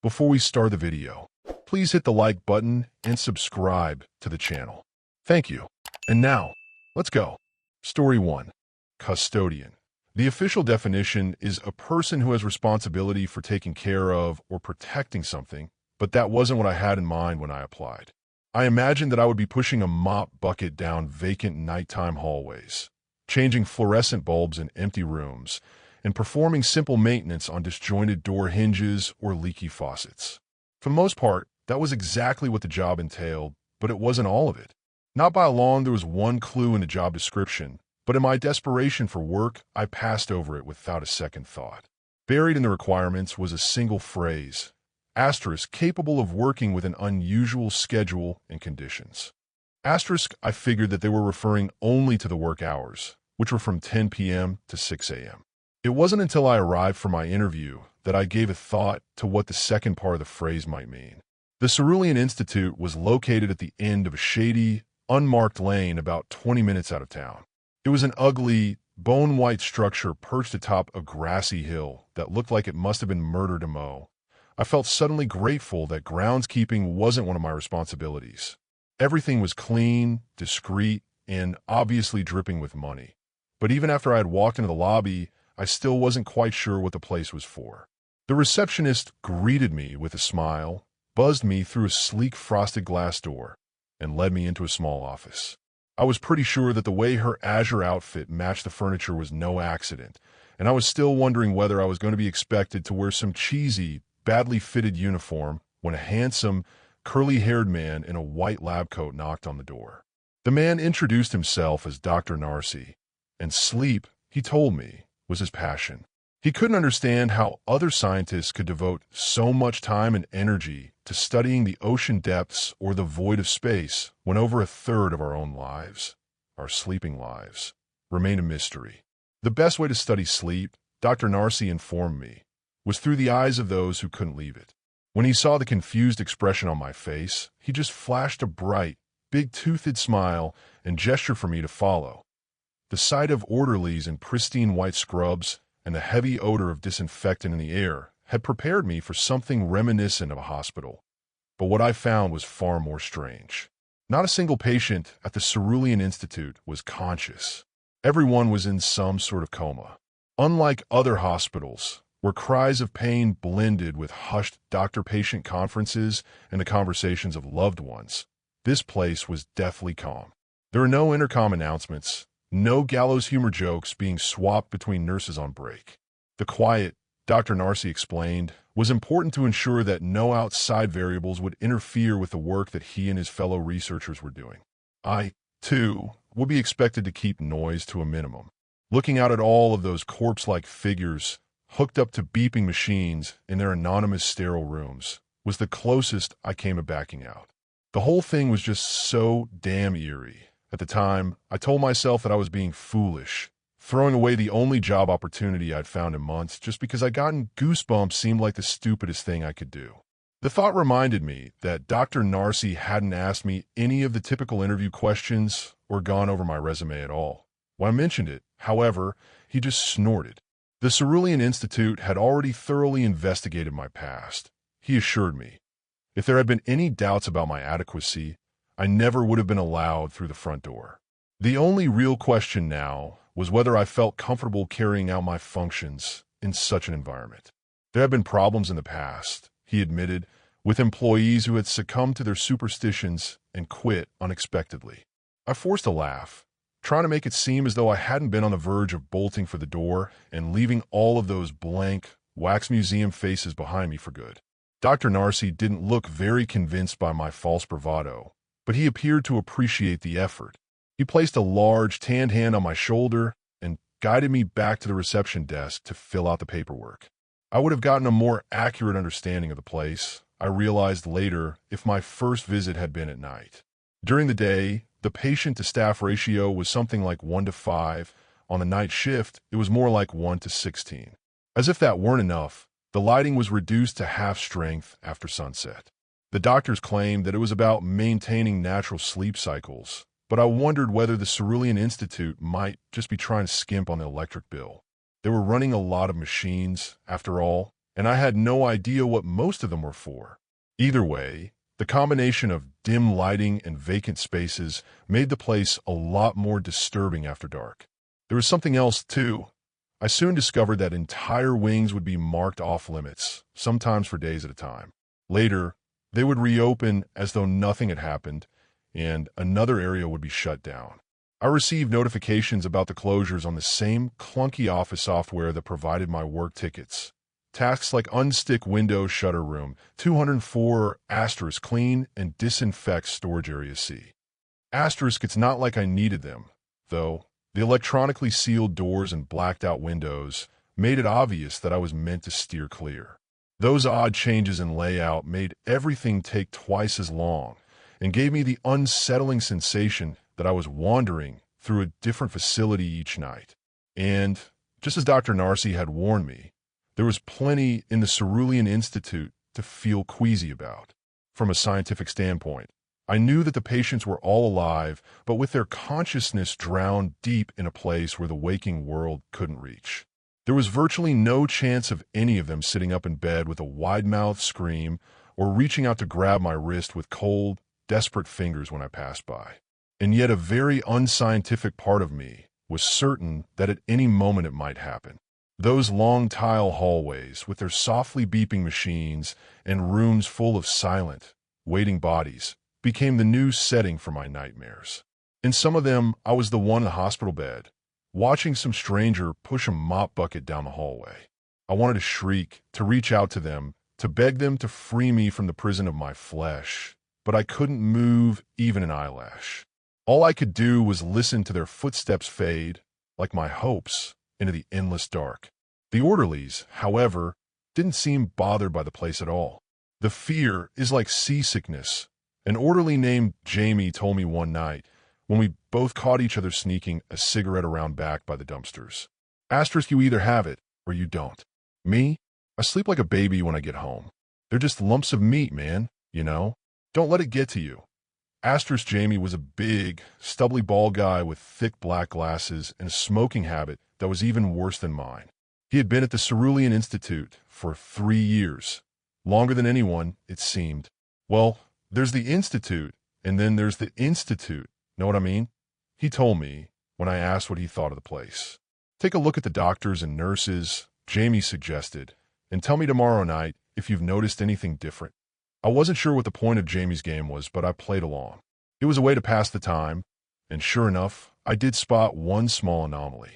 Before we start the video, please hit the like button and subscribe to the channel. Thank you. And now, let's go. Story 1. Custodian. The official definition is a person who has responsibility for taking care of or protecting something, but that wasn't what I had in mind when I applied. I imagined that I would be pushing a mop bucket down vacant nighttime hallways, changing fluorescent bulbs in empty rooms, and performing simple maintenance on disjointed door hinges or leaky faucets. For the most part, that was exactly what the job entailed, but it wasn't all of it. Not by long there was one clue in the job description, but in my desperation for work, I passed over it without a second thought. Buried in the requirements was a single phrase, asterisk, capable of working with an unusual schedule and conditions. Asterisk, I figured that they were referring only to the work hours, which were from 10 p.m. to 6 a.m. It wasn't until I arrived for my interview that I gave a thought to what the second part of the phrase might mean. The Cerulean Institute was located at the end of a shady, unmarked lane about 20 minutes out of town. It was an ugly, bone-white structure perched atop a grassy hill that looked like it must have been murder to mow. I felt suddenly grateful that groundskeeping wasn't one of my responsibilities. Everything was clean, discreet, and obviously dripping with money. But even after I had walked into the lobby, I still wasn't quite sure what the place was for. The receptionist greeted me with a smile, buzzed me through a sleek frosted glass door, and led me into a small office. I was pretty sure that the way her azure outfit matched the furniture was no accident, and I was still wondering whether I was going to be expected to wear some cheesy, badly fitted uniform when a handsome, curly-haired man in a white lab coat knocked on the door. The man introduced himself as Dr. Narcy, and sleep, he told me, was his passion. He couldn't understand how other scientists could devote so much time and energy to studying the ocean depths or the void of space when over a third of our own lives, our sleeping lives, remain a mystery. The best way to study sleep, Dr. Narcy informed me, was through the eyes of those who couldn't leave it. When he saw the confused expression on my face, he just flashed a bright, big-toothed smile and gestured for me to follow. The sight of orderlies in pristine white scrubs and the heavy odor of disinfectant in the air had prepared me for something reminiscent of a hospital. But what I found was far more strange. Not a single patient at the Cerulean Institute was conscious. Everyone was in some sort of coma. Unlike other hospitals, where cries of pain blended with hushed doctor-patient conferences and the conversations of loved ones, this place was deathly calm. There were no intercom announcements, no gallows humor jokes being swapped between nurses on break. The quiet, Dr. Narcy explained, was important to ensure that no outside variables would interfere with the work that he and his fellow researchers were doing. I, too, would be expected to keep noise to a minimum. Looking out at all of those corpse-like figures hooked up to beeping machines in their anonymous sterile rooms was the closest I came to backing out. The whole thing was just so damn eerie. At the time, I told myself that I was being foolish, throwing away the only job opportunity I'd found in months just because gotten goosebumps seemed like the stupidest thing I could do. The thought reminded me that Dr. Narcy hadn't asked me any of the typical interview questions or gone over my resume at all. When I mentioned it, however, he just snorted. The Cerulean Institute had already thoroughly investigated my past, he assured me. If there had been any doubts about my adequacy, I never would have been allowed through the front door. The only real question now was whether I felt comfortable carrying out my functions in such an environment. There had been problems in the past, he admitted, with employees who had succumbed to their superstitions and quit unexpectedly. I forced a laugh, trying to make it seem as though I hadn't been on the verge of bolting for the door and leaving all of those blank, wax museum faces behind me for good. Dr. Narcy didn't look very convinced by my false bravado, but he appeared to appreciate the effort. He placed a large, tanned hand on my shoulder and guided me back to the reception desk to fill out the paperwork. I would have gotten a more accurate understanding of the place, I realized later, if my first visit had been at night. During the day, the patient-to-staff ratio was something like 1 to 5. On a night shift, it was more like 1 to 16. As if that weren't enough, the lighting was reduced to half strength after sunset. The doctors claimed that it was about maintaining natural sleep cycles, but I wondered whether the Cerulean Institute might just be trying to skimp on the electric bill. They were running a lot of machines, after all, and I had no idea what most of them were for. Either way, the combination of dim lighting and vacant spaces made the place a lot more disturbing after dark. There was something else, too. I soon discovered that entire wings would be marked off-limits, sometimes for days at a time. Later, they would reopen as though nothing had happened, and another area would be shut down. I received notifications about the closures on the same clunky office software that provided my work tickets. Tasks like unstick Windows shutter room, 204 * clean and disinfect storage area C. It's not like I needed them, though. The electronically sealed doors and blacked out windows made it obvious that I was meant to steer clear. Those odd changes in layout made everything take twice as long and gave me the unsettling sensation that I was wandering through a different facility each night. And, just as Dr. Narcy had warned me, there was plenty in the Cerulean Institute to feel queasy about. From a scientific standpoint, I knew that the patients were all alive, but with their consciousness drowned deep in a place where the waking world couldn't reach. There was virtually no chance of any of them sitting up in bed with a wide-mouthed scream or reaching out to grab my wrist with cold, desperate fingers when I passed by. And yet a very unscientific part of me was certain that at any moment it might happen. Those long tile hallways with their softly beeping machines and rooms full of silent, waiting bodies became the new setting for my nightmares. In some of them, I was the one in the hospital bed, watching some stranger push a mop bucket down the hallway. I wanted to shriek, to reach out to them, to beg them to free me from the prison of my flesh, but I couldn't move even an eyelash. All I could do was listen to their footsteps fade, like my hopes, into the endless dark. The orderlies, however, didn't seem bothered by the place at all. The fear is like seasickness. An orderly named Jamie told me one night when we both caught each other sneaking a cigarette around back by the dumpsters. You either have it or you don't. Me? I sleep like a baby when I get home. They're just lumps of meat, man, you know? Don't let it get to you. Jamie was a big, stubbly bald guy with thick black glasses and a smoking habit that was even worse than mine. He had been at the Cerulean Institute for 3 years, longer than anyone, it seemed. Well, there's the Institute, and then there's the Institute, know what I mean? He told me when I asked what he thought of the place. Take a look at the doctors and nurses, Jamie suggested, and tell me tomorrow night if you've noticed anything different. I wasn't sure what the point of Jamie's game was, but I played along. It was a way to pass the time, and sure enough, I did spot one small anomaly.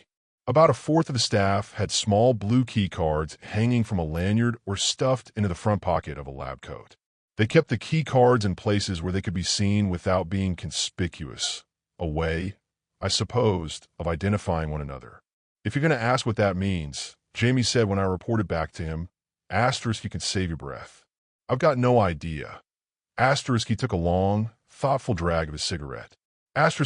About a fourth of the staff had small blue key cards hanging from a lanyard or stuffed into the front pocket of a lab coat. They kept the key cards in places where they could be seen without being conspicuous, a way, I supposed, of identifying one another. If you're going to ask what that means, Jamie said when I reported back to him, you can save your breath. I've got no idea. He took a long, thoughtful drag of his cigarette.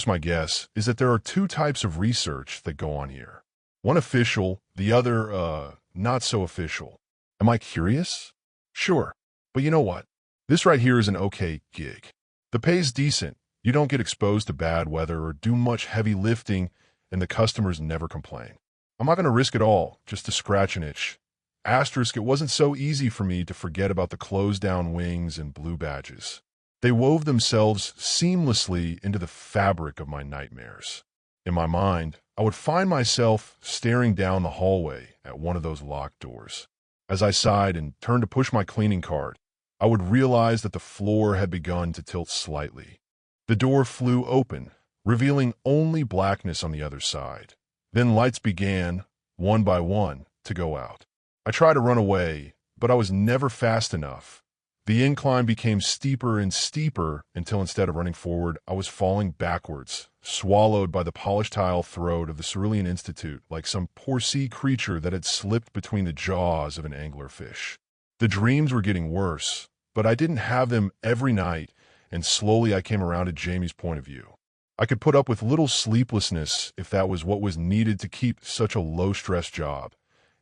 My guess is that there are 2 types of research that go on here. One official, the other, not so official. Am I curious? Sure. But you know what? This right here is an okay gig. The pay's decent. You don't get exposed to bad weather or do much heavy lifting, and the customers never complain. I'm not going to risk it all just to scratch an itch. It wasn't so easy for me to forget about the closed-down wings and blue badges. They wove themselves seamlessly into the fabric of my nightmares. In my mind, I would find myself staring down the hallway at one of those locked doors. As I sighed and turned to push my cleaning cart, I would realize that the floor had begun to tilt slightly. The door flew open, revealing only blackness on the other side. Then lights began, one by one, to go out. I tried to run away, but I was never fast enough. The incline became steeper and steeper until instead of running forward, I was falling backwards, swallowed by the polished tile throat of the Cerulean Institute like some poor sea creature that had slipped between the jaws of an anglerfish. The dreams were getting worse, but I didn't have them every night, and slowly I came around to Jamie's point of view. I could put up with little sleeplessness if that was what was needed to keep such a low-stress job,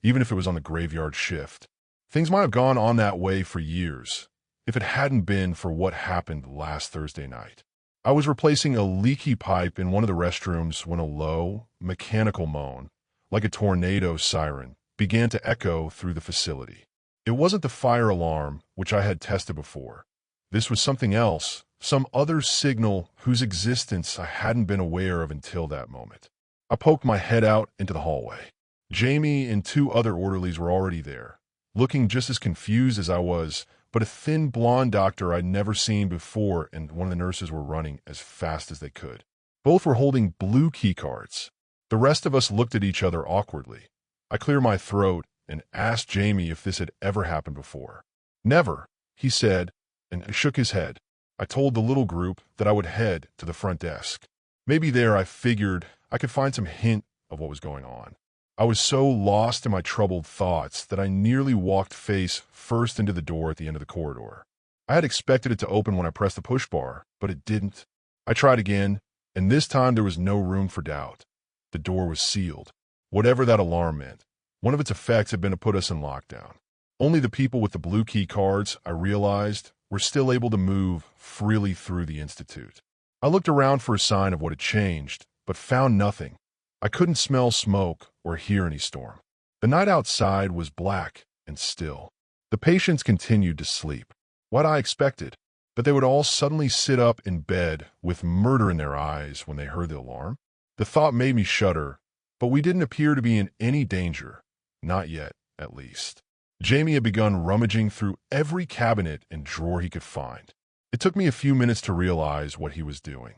even if it was on the graveyard shift. Things might have gone on that way for years, if it hadn't been for what happened last Thursday night. I was replacing a leaky pipe in one of the restrooms when a low, mechanical moan, like a tornado siren, began to echo through the facility. It wasn't the fire alarm, which I had tested before. This was something else, some other signal whose existence I hadn't been aware of until that moment. I poked my head out into the hallway. Jamie and two other orderlies were already there, looking just as confused as I was, but a thin blonde doctor I'd never seen before and one of the nurses were running as fast as they could. Both were holding blue key cards. The rest of us looked at each other awkwardly. I cleared my throat and asked Jamie if this had ever happened before. Never, he said, and shook his head. I told the little group that I would head to the front desk. Maybe there I figured I could find some hint of what was going on. I was so lost in my troubled thoughts that I nearly walked face first into the door at the end of the corridor. I had expected it to open when I pressed the push bar, but it didn't. I tried again, and this time there was no room for doubt. The door was sealed. Whatever that alarm meant, one of its effects had been to put us in lockdown. Only the people with the blue key cards, I realized, were still able to move freely through the Institute. I looked around for a sign of what had changed, but found nothing. I couldn't smell smoke or hear any storm. The night outside was black and still. The patients continued to sleep. What I expected, that they would all suddenly sit up in bed with murder in their eyes when they heard the alarm. The thought made me shudder, but we didn't appear to be in any danger. Not yet, at least. Jamie had begun rummaging through every cabinet and drawer he could find. It took me a few minutes to realize what he was doing.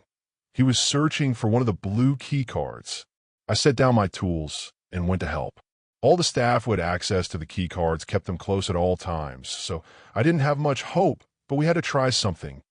He was searching for one of the blue key cards. I set down my tools and went to help. All the staff who had access to the key cards kept them close at all times, so I didn't have much hope, but we had to try something.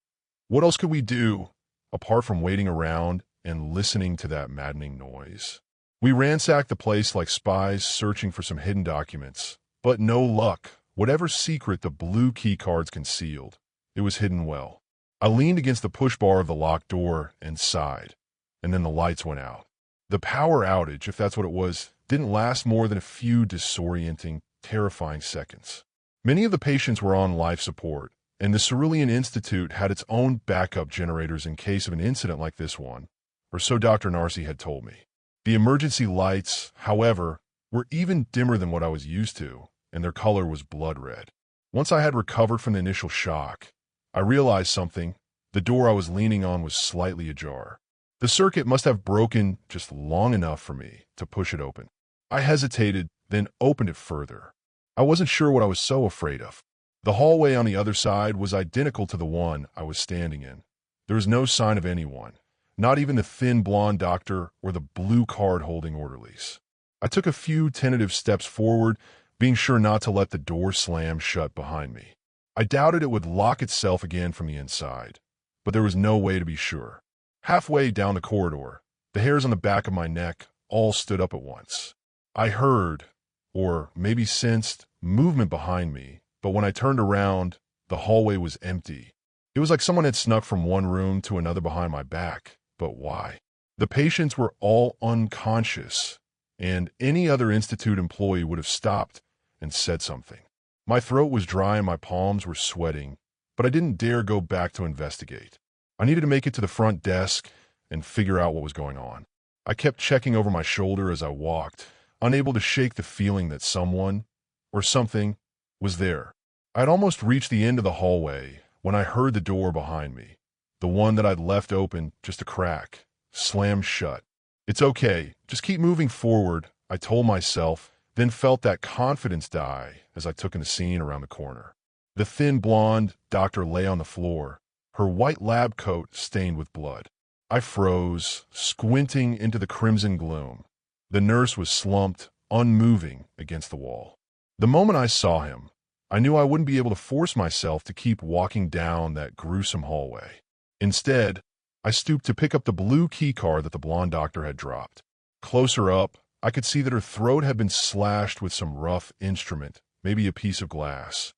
What else could we do, apart from waiting around and listening to that maddening noise? We ransacked the place like spies searching for some hidden documents, but no luck. Whatever secret the blue key cards concealed, it was hidden well. I leaned against the push bar of the locked door and sighed, and then the lights went out. The power outage, if that's what it was, didn't last more than a few disorienting, terrifying seconds. Many of the patients were on life support, and the Cerulean Institute had its own backup generators in case of an incident like this one, or so Dr. Narcy had told me. The emergency lights, however, were even dimmer than what I was used to, and their color was blood red. Once I had recovered from the initial shock, I realized something. The door I was leaning on was slightly ajar. The circuit must have broken just long enough for me to push it open. I hesitated, then opened it further. I wasn't sure what I was so afraid of. The hallway on the other side was identical to the one I was standing in. There was no sign of anyone, not even the thin blonde doctor or the blue card-holding orderlies. I took a few tentative steps forward, being sure not to let the door slam shut behind me. I doubted it would lock itself again from the inside, but there was no way to be sure. Halfway down the corridor, the hairs on the back of my neck all stood up at once. I heard, or maybe sensed, movement behind me, but when I turned around, the hallway was empty. It was like someone had snuck from one room to another behind my back, but why? The patients were all unconscious, and any other Institute employee would have stopped and said something. My throat was dry and my palms were sweating, but I didn't dare go back to investigate. I needed to make it to the front desk and figure out what was going on. I kept checking over my shoulder as I walked, unable to shake the feeling that someone, or something, was there. I had almost reached the end of the hallway when I heard the door behind me, the one that I'd left open just a crack, slam shut. It's okay, just keep moving forward, I told myself, then felt that confidence die as I took in the scene around the corner. The thin blonde doctor lay on the floor, her white lab coat stained with blood. I froze, squinting into the crimson gloom. The nurse was slumped, unmoving against the wall. The moment I saw him, I knew I wouldn't be able to force myself to keep walking down that gruesome hallway. Instead, I stooped to pick up the blue key card that the blonde doctor had dropped. Closer up, I could see that her throat had been slashed with some rough instrument, maybe a piece of glass.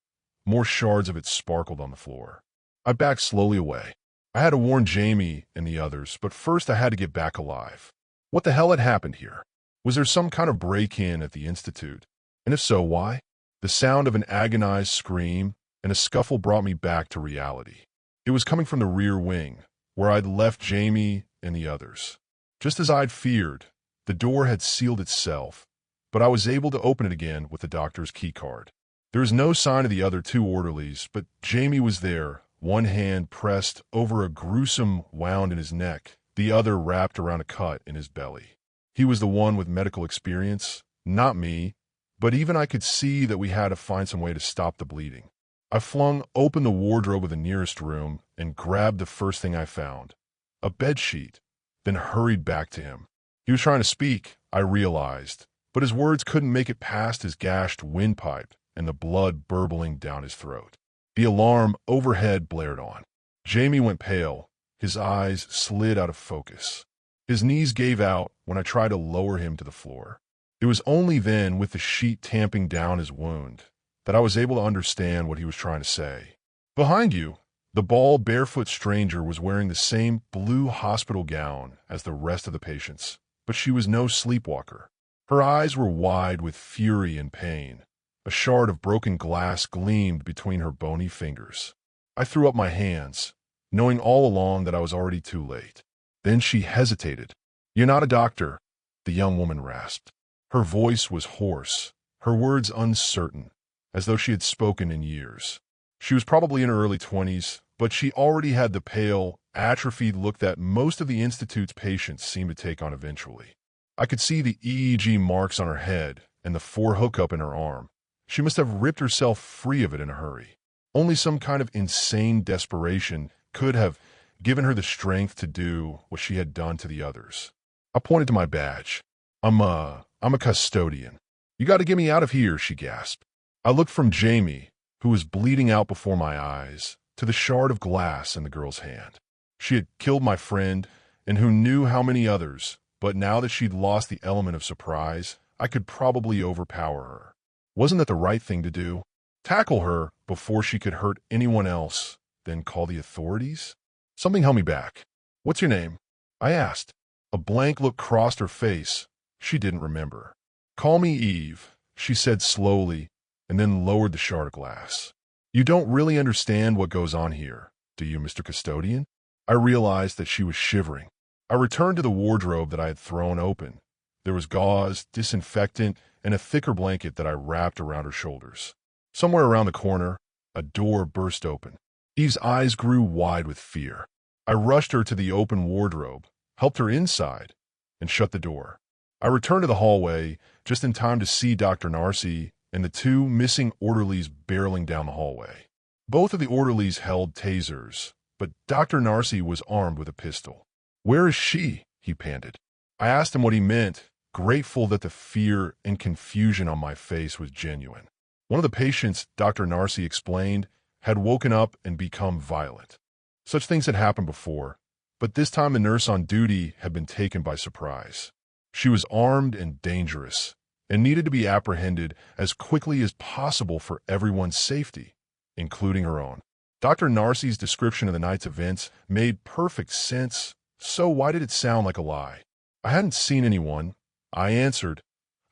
More shards of it sparkled on the floor. I backed slowly away. I had to warn Jamie and the others, but first I had to get back alive. What the hell had happened here? Was there some kind of break-in at the Institute? And if so, why? The sound of an agonized scream and a scuffle brought me back to reality. It was coming from the rear wing, where I'd left Jamie and the others. Just as I'd feared, the door had sealed itself, but I was able to open it again with the doctor's key card. There was no sign of the other two orderlies, but Jamie was there, one hand pressed over a gruesome wound in his neck, the other wrapped around a cut in his belly. He was the one with medical experience, not me, but even I could see that we had to find some way to stop the bleeding. I flung open the wardrobe of the nearest room and grabbed the first thing I found, a bedsheet, then hurried back to him. He was trying to speak, I realized, but his words couldn't make it past his gashed windpipe and the blood burbling down his throat. The alarm overhead blared on. Jamie went pale. His eyes slid out of focus. His knees gave out when I tried to lower him to the floor. It was only then, with the sheet tamping down his wound, that I was able to understand what he was trying to say. Behind you, the bald, barefoot stranger was wearing the same blue hospital gown as the rest of the patients, but she was no sleepwalker. Her eyes were wide with fury and pain. A shard of broken glass gleamed between her bony fingers. I threw up my hands, knowing all along that I was already too late. Then she hesitated. "You're not a doctor," the young woman rasped. Her voice was hoarse, her words uncertain, as though she had spoken in years. She was probably in her early 20s, but she already had the pale, atrophied look that most of the Institute's patients seem to take on eventually. I could see the EEG marks on her head and the 4 hookup in her arm. She must have ripped herself free of it in a hurry. Only some kind of insane desperation could have given her the strength to do what she had done to the others. I pointed to my badge. I'm a custodian. "You got to get me out of here," she gasped. I looked from Jamie, who was bleeding out before my eyes, to the shard of glass in the girl's hand. She had killed my friend, and who knew how many others, but now that she'd lost the element of surprise, I could probably overpower her. Wasn't that the right thing to do? Tackle her before she could hurt anyone else, then call the authorities? Something held me back. "What's your name?" I asked. A blank look crossed her face. She didn't remember. "Call me Eve," she said slowly, and then lowered the shard of glass. "You don't really understand what goes on here, do you, Mr. Custodian?" I realized that she was shivering. I returned to the wardrobe that I had thrown open. There was gauze, disinfectant, and a thicker blanket that I wrapped around her shoulders. Somewhere around the corner, a door burst open. Eve's eyes grew wide with fear. I rushed her to the open wardrobe, helped her inside, and shut the door. I returned to the hallway just in time to see Dr. Narcy and the 2 missing orderlies barreling down the hallway. Both of the orderlies held tasers, but Dr. Narcy was armed with a pistol. "Where is she?" he panted. I asked him what he meant, grateful that the fear and confusion on my face was genuine. One of the patients, Dr. Narcy explained, had woken up and become violent. Such things had happened before, but this time the nurse on duty had been taken by surprise. She was armed and dangerous, and needed to be apprehended as quickly as possible for everyone's safety, including her own. Dr. Narcy's description of the night's events made perfect sense, so why did it sound like a lie? I hadn't seen anyone. I answered.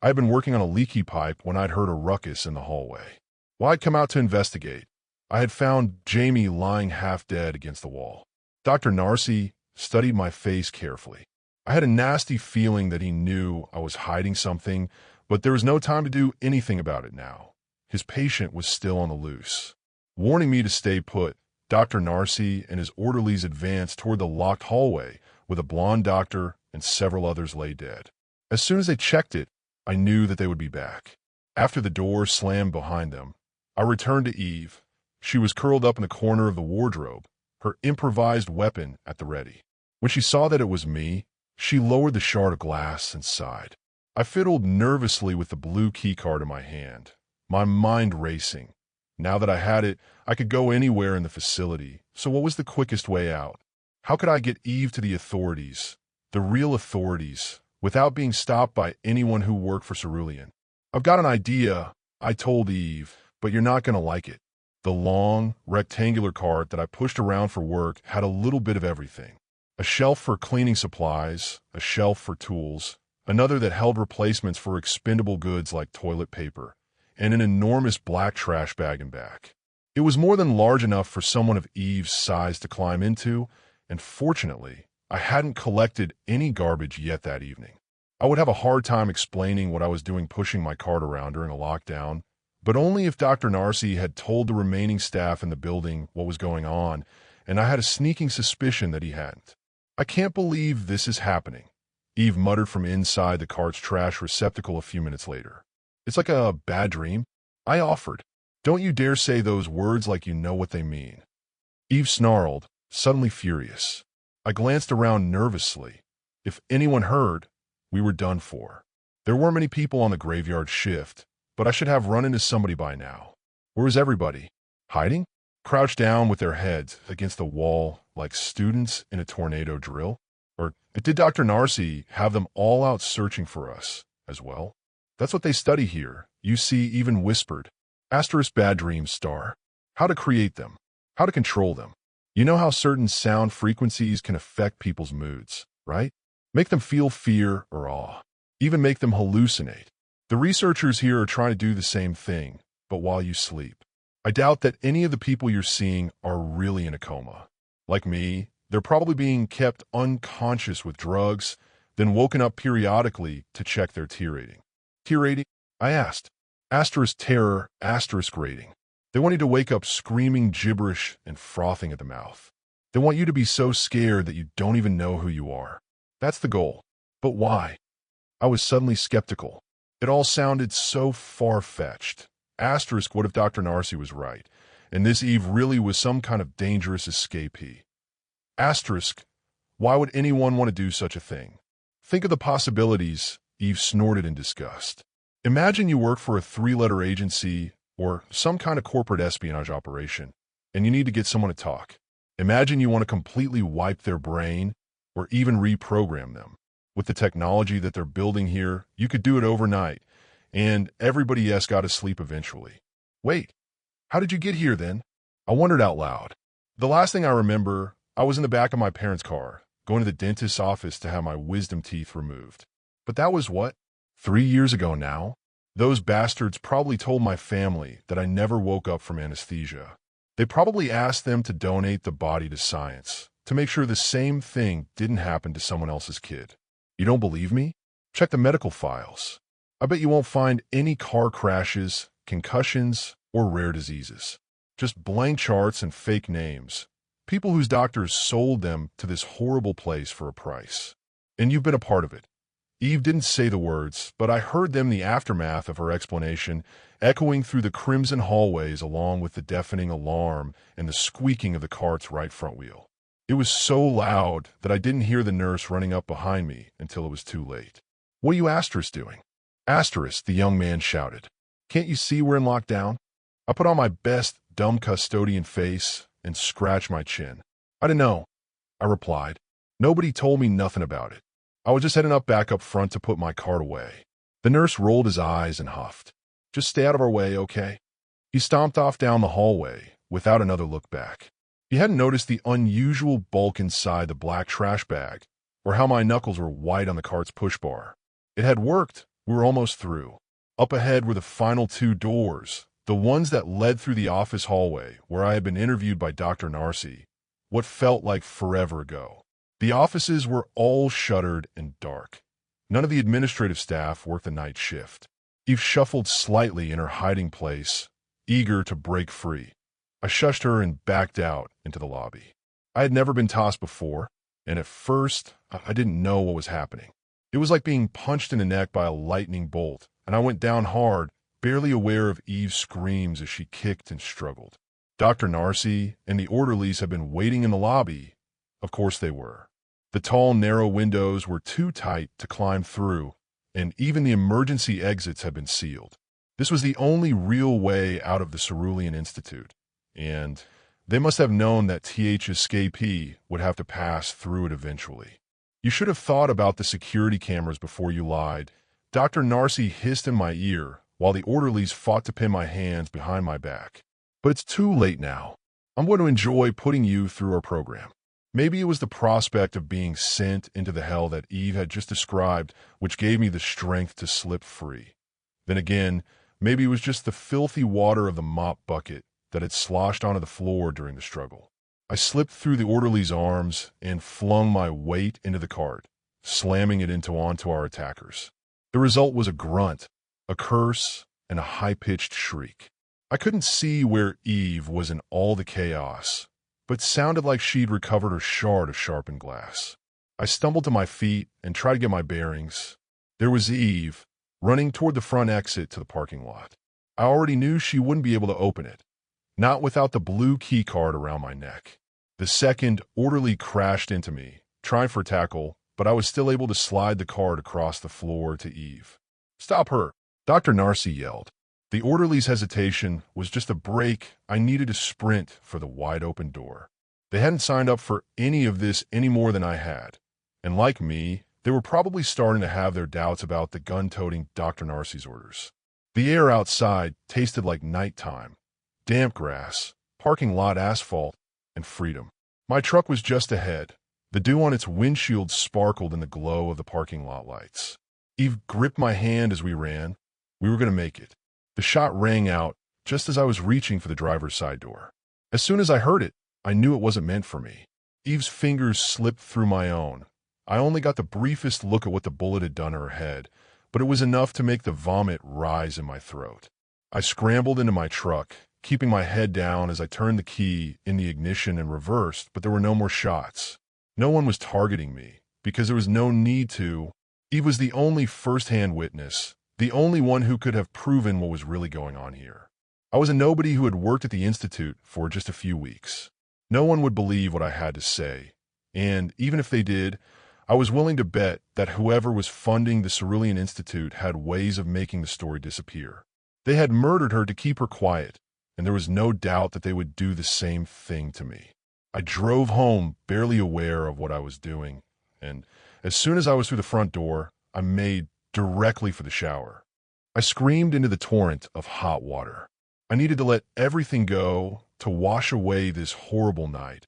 I had been working on a leaky pipe when I'd heard a ruckus in the hallway. Well, I'd come out to investigate. I had found Jamie lying half dead against the wall. Dr. Narcy studied my face carefully. I had a nasty feeling that he knew I was hiding something, but there was no time to do anything about it now. His patient was still on the loose. Warning me to stay put, Dr. Narcy and his orderlies advanced toward the locked hallway, where the blonde doctor and several others lay dead. As soon as they checked it, I knew that they would be back. After the door slammed behind them, I returned to Eve. She was curled up in the corner of the wardrobe, her improvised weapon at the ready. When she saw that it was me, she lowered the shard of glass and sighed. I fiddled nervously with the blue keycard in my hand, my mind racing. Now that I had it, I could go anywhere in the facility, so what was the quickest way out? How could I get Eve to the authorities, the real authorities, without being stopped by anyone who worked for Cerulean? "I've got an idea," I told Eve, "but you're not going to like it." The long, rectangular cart that I pushed around for work had a little bit of everything. A shelf for cleaning supplies, a shelf for tools, another that held replacements for expendable goods like toilet paper, and an enormous black trash bag and back. It was more than large enough for someone of Eve's size to climb into, and fortunately, I hadn't collected any garbage yet that evening. I would have a hard time explaining what I was doing pushing my cart around during a lockdown, but only if Dr. Narcy had told the remaining staff in the building what was going on, and I had a sneaking suspicion that he hadn't. "I can't believe this is happening," Eve muttered from inside the cart's trash receptacle a few minutes later. "It's like a bad dream," I offered. "Don't you dare say those words like you know what they mean." Eve snarled, suddenly furious. I glanced around nervously. If anyone heard, we were done for. There weren't many people on the graveyard shift, but I should have run into somebody by now. Where was everybody? Hiding? Crouched down with their heads against the wall like students in a tornado drill? Or did Dr. Narcy have them all out searching for us as well? That's what they study here. You see, even whispered. Asterisk bad dreams star. How to create them. How to control them. You know how certain sound frequencies can affect people's moods, right? Make them feel fear or awe. Even make them hallucinate. The researchers here are trying to do the same thing, but while you sleep. I doubt that any of the people you're seeing are really in a coma. Like me, they're probably being kept unconscious with drugs, then woken up periodically to check their T rating. T rating? I asked. Asterisk terror, asterisk rating. They want you to wake up screaming gibberish and frothing at the mouth. They want you to be so scared that you don't even know who you are. That's the goal. But why? I was suddenly skeptical. It all sounded so far-fetched. Asterisk, what if Dr. Narcy was right, and this Eve really was some kind of dangerous escapee? Asterisk, why would anyone want to do such a thing? Think of the possibilities, Eve snorted in disgust. Imagine you work for a 3-letter agency or some kind of corporate espionage operation, and you need to get someone to talk. Imagine you want to completely wipe their brain or even reprogram them. With the technology that they're building here, you could do it overnight, and everybody else got to sleep eventually. Wait, how did you get here then? I wondered out loud. The last thing I remember, I was in the back of my parents' car, going to the dentist's office to have my wisdom teeth removed. But that was what? 3 years ago now? Those bastards probably told my family that I never woke up from anesthesia. They probably asked them to donate the body to science, to make sure the same thing didn't happen to someone else's kid. You don't believe me? Check the medical files. I bet you won't find any car crashes, concussions, or rare diseases. Just blank charts and fake names. People whose doctors sold them to this horrible place for a price. And you've been a part of it. Eve didn't say the words, but I heard them, the aftermath of her explanation, echoing through the crimson hallways along with the deafening alarm and the squeaking of the cart's right front wheel. It was so loud that I didn't hear the nurse running up behind me until it was too late. "What are you Asterisk doing?" "Asterisk," the young man shouted. "Can't you see we're in lockdown?" I put on my best dumb custodian face and scratched my chin. "I didn't know," I replied. "Nobody told me nothing about it. I was just heading back up front to put my cart away." The nurse rolled his eyes and huffed. "Just stay out of our way, okay?" He stomped off down the hallway without another look back. He hadn't noticed the unusual bulk inside the black trash bag, or how my knuckles were white on the cart's push bar. It had worked. We were almost through. Up ahead were the final 2 doors, the ones that led through the office hallway where I had been interviewed by Dr. Narcy, what felt like forever ago. The offices were all shuttered and dark. None of the administrative staff worked the night shift. Eve shuffled slightly in her hiding place, eager to break free. I shushed her and backed out into the lobby. I had never been tossed before, and at first, I didn't know what was happening. It was like being punched in the neck by a lightning bolt, and I went down hard, barely aware of Eve's screams as she kicked and struggled. Dr. Narcy and the orderlies had been waiting in the lobby. Of course they were. The tall, narrow windows were too tight to climb through, and even the emergency exits had been sealed. This was the only real way out of the Cerulean Institute, and they must have known that TH escapee would have to pass through it eventually. "You should have thought about the security cameras before you lied," Dr. Narcy hissed in my ear while the orderlies fought to pin my hands behind my back. "But it's too late now. I'm going to enjoy putting you through our program." Maybe it was the prospect of being sent into the hell that Eve had just described which gave me the strength to slip free. Then again, maybe it was just the filthy water of the mop bucket that had sloshed onto the floor during the struggle. I slipped through the orderly's arms and flung my weight into the cart, slamming it onto our attackers. The result was a grunt, a curse, and a high-pitched shriek. I couldn't see where Eve was in all the chaos, but sounded like she'd recovered her shard of sharpened glass. I stumbled to my feet and tried to get my bearings. There was Eve, running toward the front exit to the parking lot. I already knew she wouldn't be able to open it, not without the blue key card around my neck. The second orderly crashed into me, trying for tackle, but I was still able to slide the card across the floor to Eve. "Stop her!" Dr. Narcy yelled. The orderly's hesitation was just a break I needed to sprint for the wide-open door. They hadn't signed up for any of this any more than I had, and like me, they were probably starting to have their doubts about the gun-toting Dr. Narcy's orders. The air outside tasted like nighttime, damp grass, parking lot asphalt, and freedom. My truck was just ahead. The dew on its windshield sparkled in the glow of the parking lot lights. Eve gripped my hand as we ran. We were going to make it. The shot rang out just as I was reaching for the driver's side door. As soon as I heard it, I knew it wasn't meant for me. Eve's fingers slipped through my own. I only got the briefest look at what the bullet had done to her head, but it was enough to make the vomit rise in my throat. I scrambled into my truck, keeping my head down as I turned the key in the ignition and reversed, but there were no more shots. No one was targeting me, because there was no need to. Eve was the only first-hand witness, the only one who could have proven what was really going on here. I was a nobody who had worked at the Institute for just a few weeks. No one would believe what I had to say, and even if they did, I was willing to bet that whoever was funding the Cerulean Institute had ways of making the story disappear. They had murdered her to keep her quiet, and there was no doubt that they would do the same thing to me. I drove home barely aware of what I was doing, and as soon as I was through the front door, I made directly for the shower. I screamed into the torrent of hot water. I needed to let everything go to wash away this horrible night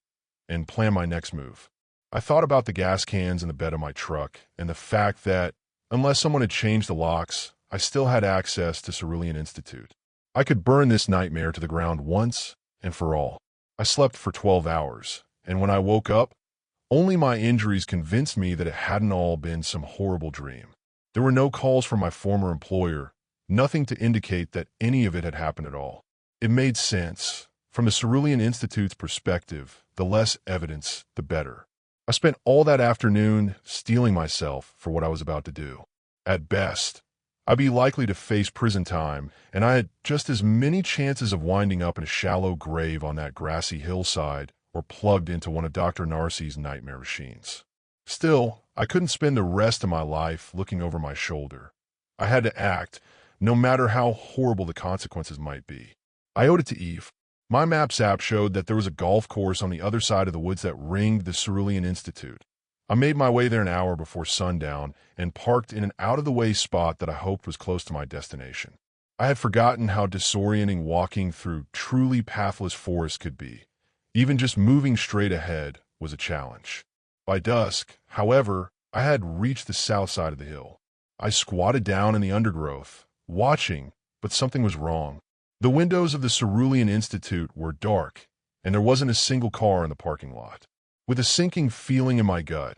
and plan my next move. I thought about the gas cans in the bed of my truck and the fact that, unless someone had changed the locks, I still had access to Cerulean Institute. I could burn this nightmare to the ground once and for all. I slept for 12 hours, and when I woke up, only my injuries convinced me that it hadn't all been some horrible dream. There were no calls from my former employer, nothing to indicate that any of it had happened at all. It made sense. From the Cerulean Institute's perspective, the less evidence, the better. I spent all that afternoon steeling myself for what I was about to do. At best, I'd be likely to face prison time, and I had just as many chances of winding up in a shallow grave on that grassy hillside or plugged into one of Dr. Narcy's nightmare machines. Still, I couldn't spend the rest of my life looking over my shoulder. I had to act, no matter how horrible the consequences might be. I owed it to Eve. My Maps app showed that there was a golf course on the other side of the woods that ringed the Cerulean Institute. I made my way there an hour before sundown and parked in an out-of-the-way spot that I hoped was close to my destination. I had forgotten how disorienting walking through truly pathless forest could be. Even just moving straight ahead was a challenge. By dusk, however, I had reached the south side of the hill. I squatted down in the undergrowth, watching, but something was wrong. The windows of the Cerulean Institute were dark, and there wasn't a single car in the parking lot. With a sinking feeling in my gut,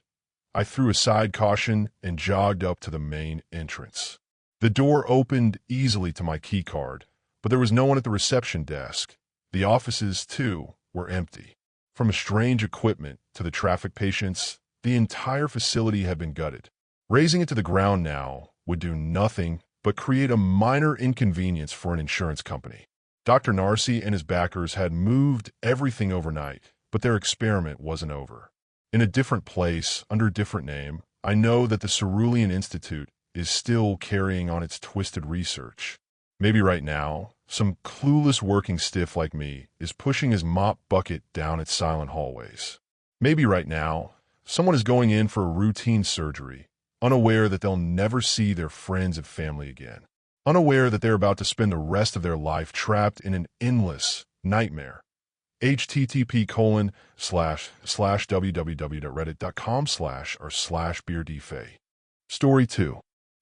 I threw aside caution and jogged up to the main entrance. The door opened easily to my key card, but there was no one at the reception desk. The offices, too, were empty. From strange equipment to the traffic patients, the entire facility had been gutted. Razing it to the ground now would do nothing but create a minor inconvenience for an insurance company. Dr. Narcy and his backers had moved everything overnight, but their experiment wasn't over. In a different place, under a different name, I know that the Cerulean Institute is still carrying on its twisted research. Maybe right now, some clueless working stiff like me is pushing his mop bucket down its silent hallways. Maybe right now, someone is going in for a routine surgery, unaware that they'll never see their friends and family again, unaware that they're about to spend the rest of their life trapped in an endless nightmare. http://www.reddit.com/r/beardfay. Story 2.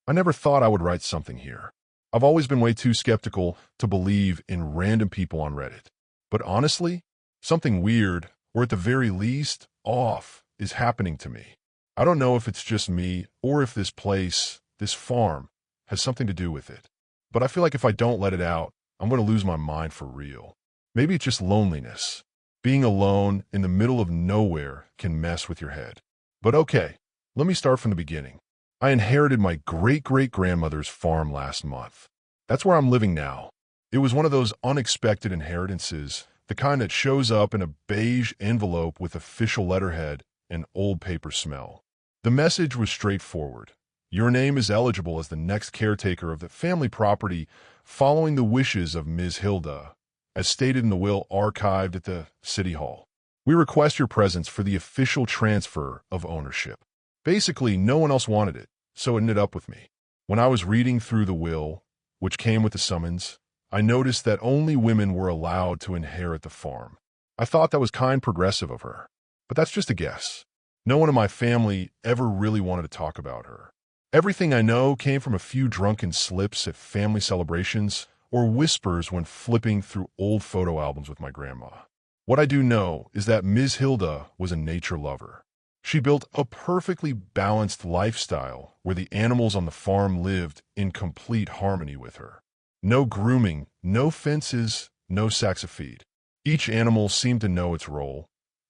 I never thought I would write something here. I've always been way too skeptical to believe in random people on Reddit. But honestly, something weird, or at the very least, off, is happening to me. I don't know if it's just me or if this place, this farm, has something to do with it. but I feel like if I don't let it out, I'm going to lose my mind for real. Maybe it's just loneliness. Being alone in the middle of nowhere can mess with your head. But okay, let me start from the beginning. I inherited my great-great-grandmother's farm last month. That's where I'm living now. It was one of those unexpected inheritances, the kind that shows up in a beige envelope with official letterhead and old paper smell. The message was straightforward. Your name is eligible as the next caretaker of the family property following the wishes of Ms. Hilda, as stated in the will archived at the City Hall. We request your presence for the official transfer of ownership. Basically, no one else wanted it, so it ended up with me. When I was reading through the will, which came with the summons, I noticed that only women were allowed to inherit the farm. I thought that was kind progressive of her, but that's just a guess. No one in my family ever really wanted to talk about her. Everything I know came from a few drunken slips at family celebrations or whispers when flipping through old photo albums with my grandma. What I do know is that Ms. Hilda was a nature lover. She built a perfectly balanced lifestyle where the animals on the farm lived in complete harmony with her. No grooming, no fences, no sacks of feed. Each animal seemed to know its role,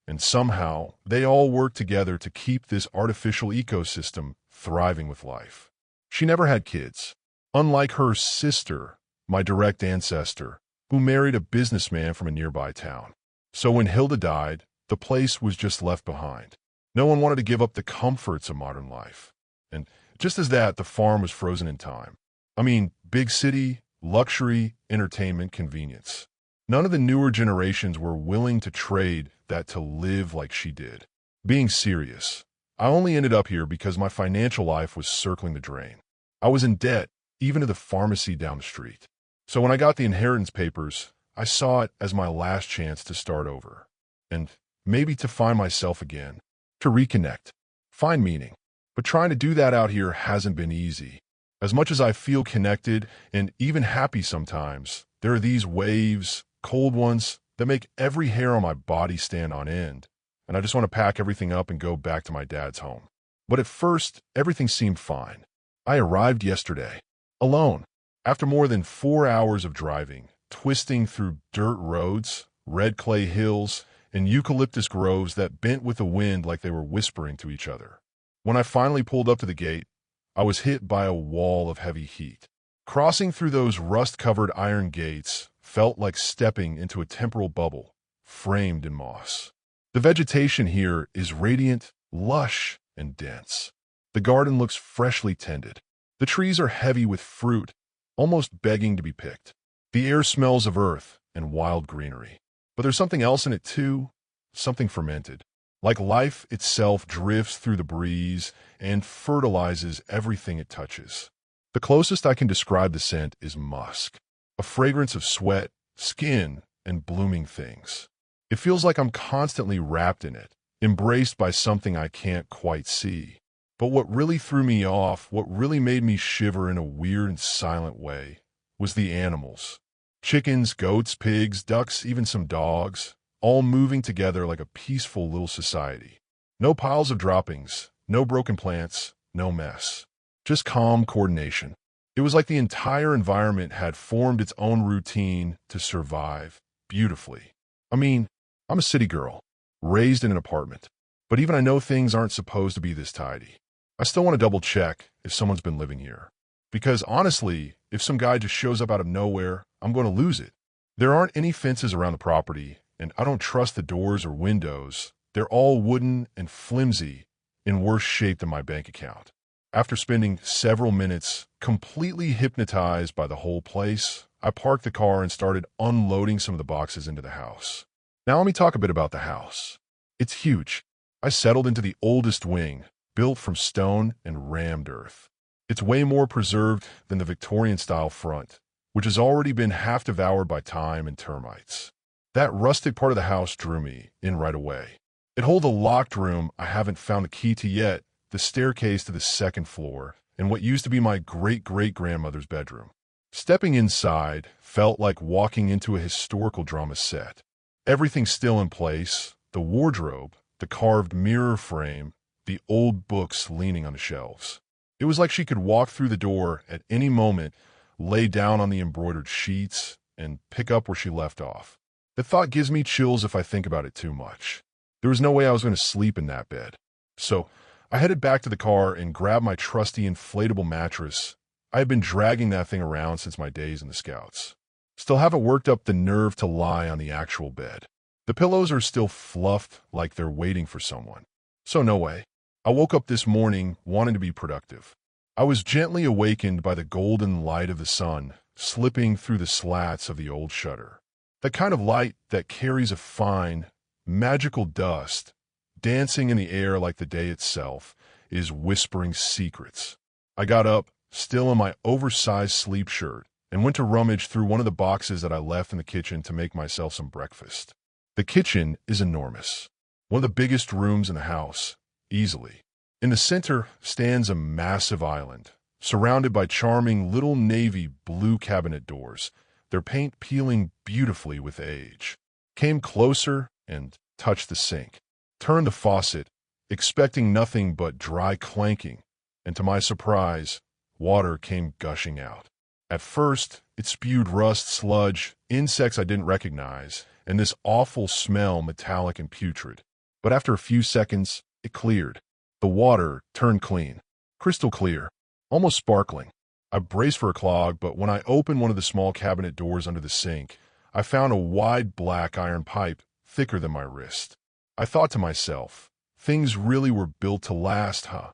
and somehow they all worked together to keep this artificial ecosystem thriving with life. She never had kids, unlike her sister, my direct ancestor, who married a businessman from a nearby town. So when Hilda died, the place was just left behind. No one wanted to give up the comforts of modern life. And just as that, the farm was frozen in time. I mean, big city, luxury, entertainment, convenience. None of the newer generations were willing to trade that to live like she did. Being serious, I only ended up here because my financial life was circling the drain. I was in debt, even to the pharmacy down the street. So when I got the inheritance papers, I saw it as my last chance to start over. And maybe to find myself again. To reconnect. Find meaning. But trying to do that out here hasn't been easy. As much as I feel connected and even happy sometimes, there are these waves, cold ones, that make every hair on my body stand on end. And I just want to pack everything up and go back to my dad's home. But at first, everything seemed fine. I arrived yesterday, alone, after more than 4 hours of driving, twisting through dirt roads, red clay hills, and eucalyptus groves that bent with the wind like they were whispering to each other. When I finally pulled up to the gate, I was hit by a wall of heavy heat. Crossing through those rust-covered iron gates felt like stepping into a temporal bubble, framed in moss. The vegetation here is radiant, lush, and dense. The garden looks freshly tended. The trees are heavy with fruit, almost begging to be picked. The air smells of earth and wild greenery. But there's something else in it too, something fermented. Like life itself drifts through the breeze and fertilizes everything it touches. The closest I can describe the scent is musk, a fragrance of sweat, skin, and blooming things. It feels like I'm constantly wrapped in it, embraced by something I can't quite see. But what really threw me off, what really made me shiver in a weird and silent way, was the animals. Chickens, goats, pigs, ducks, even some dogs, all moving together like a peaceful little society. No piles of droppings, no broken plants, no mess. Just calm coordination. It was like the entire environment had formed its own routine to survive beautifully. I mean, I'm a city girl, raised in an apartment. But even I know things aren't supposed to be this tidy. I still want to double check if someone's been living here. Because honestly, if some guy just shows up out of nowhere, I'm going to lose it. There aren't any fences around the property, and I don't trust the doors or windows. They're all wooden and flimsy, in worse shape than my bank account. After spending several minutes completely hypnotized by the whole place, I parked the car and started unloading some of the boxes into the house. Now let me talk a bit about the house. It's huge. I settled into the oldest wing, built from stone and rammed earth. It's way more preserved than the Victorian-style front, which has already been half devoured by time and termites. That rustic part of the house drew me in right away. It holds a locked room I haven't found the key to yet, the staircase to the second floor, and what used to be my great-great-grandmother's bedroom. Stepping inside felt like walking into a historical drama set. Everything's still in place, the wardrobe, the carved mirror frame, the old books leaning on the shelves. It was like she could walk through the door at any moment, lay down on the embroidered sheets, and pick up where she left off. The thought gives me chills if I think about it too much. There was no way I was going to sleep in that bed. So I headed back to the car and grabbed my trusty inflatable mattress. I had been dragging that thing around since my days in the Scouts. Still haven't worked up the nerve to lie on the actual bed. The pillows are still fluffed like they're waiting for someone. So no way. I woke up this morning wanting to be productive. I was gently awakened by the golden light of the sun slipping through the slats of the old shutter. That kind of light that carries a fine, magical dust, dancing in the air like the day itself, is whispering secrets. I got up, still in my oversized sleep shirt, and went to rummage through one of the boxes that I left in the kitchen to make myself some breakfast. The kitchen is enormous. One of the biggest rooms in the house, easily. In the center stands a massive island, surrounded by charming little navy blue cabinet doors, their paint peeling beautifully with age. Came closer and touched the sink. Turned the faucet, expecting nothing but dry clanking, and to my surprise, water came gushing out. At first, it spewed rust, sludge, insects I didn't recognize, and this awful smell, metallic and putrid. But after a few seconds, it cleared. The water turned clean, crystal clear, almost sparkling. I braced for a clog, but when I opened one of the small cabinet doors under the sink, I found a wide black iron pipe thicker than my wrist. I thought to myself, things really were built to last, huh?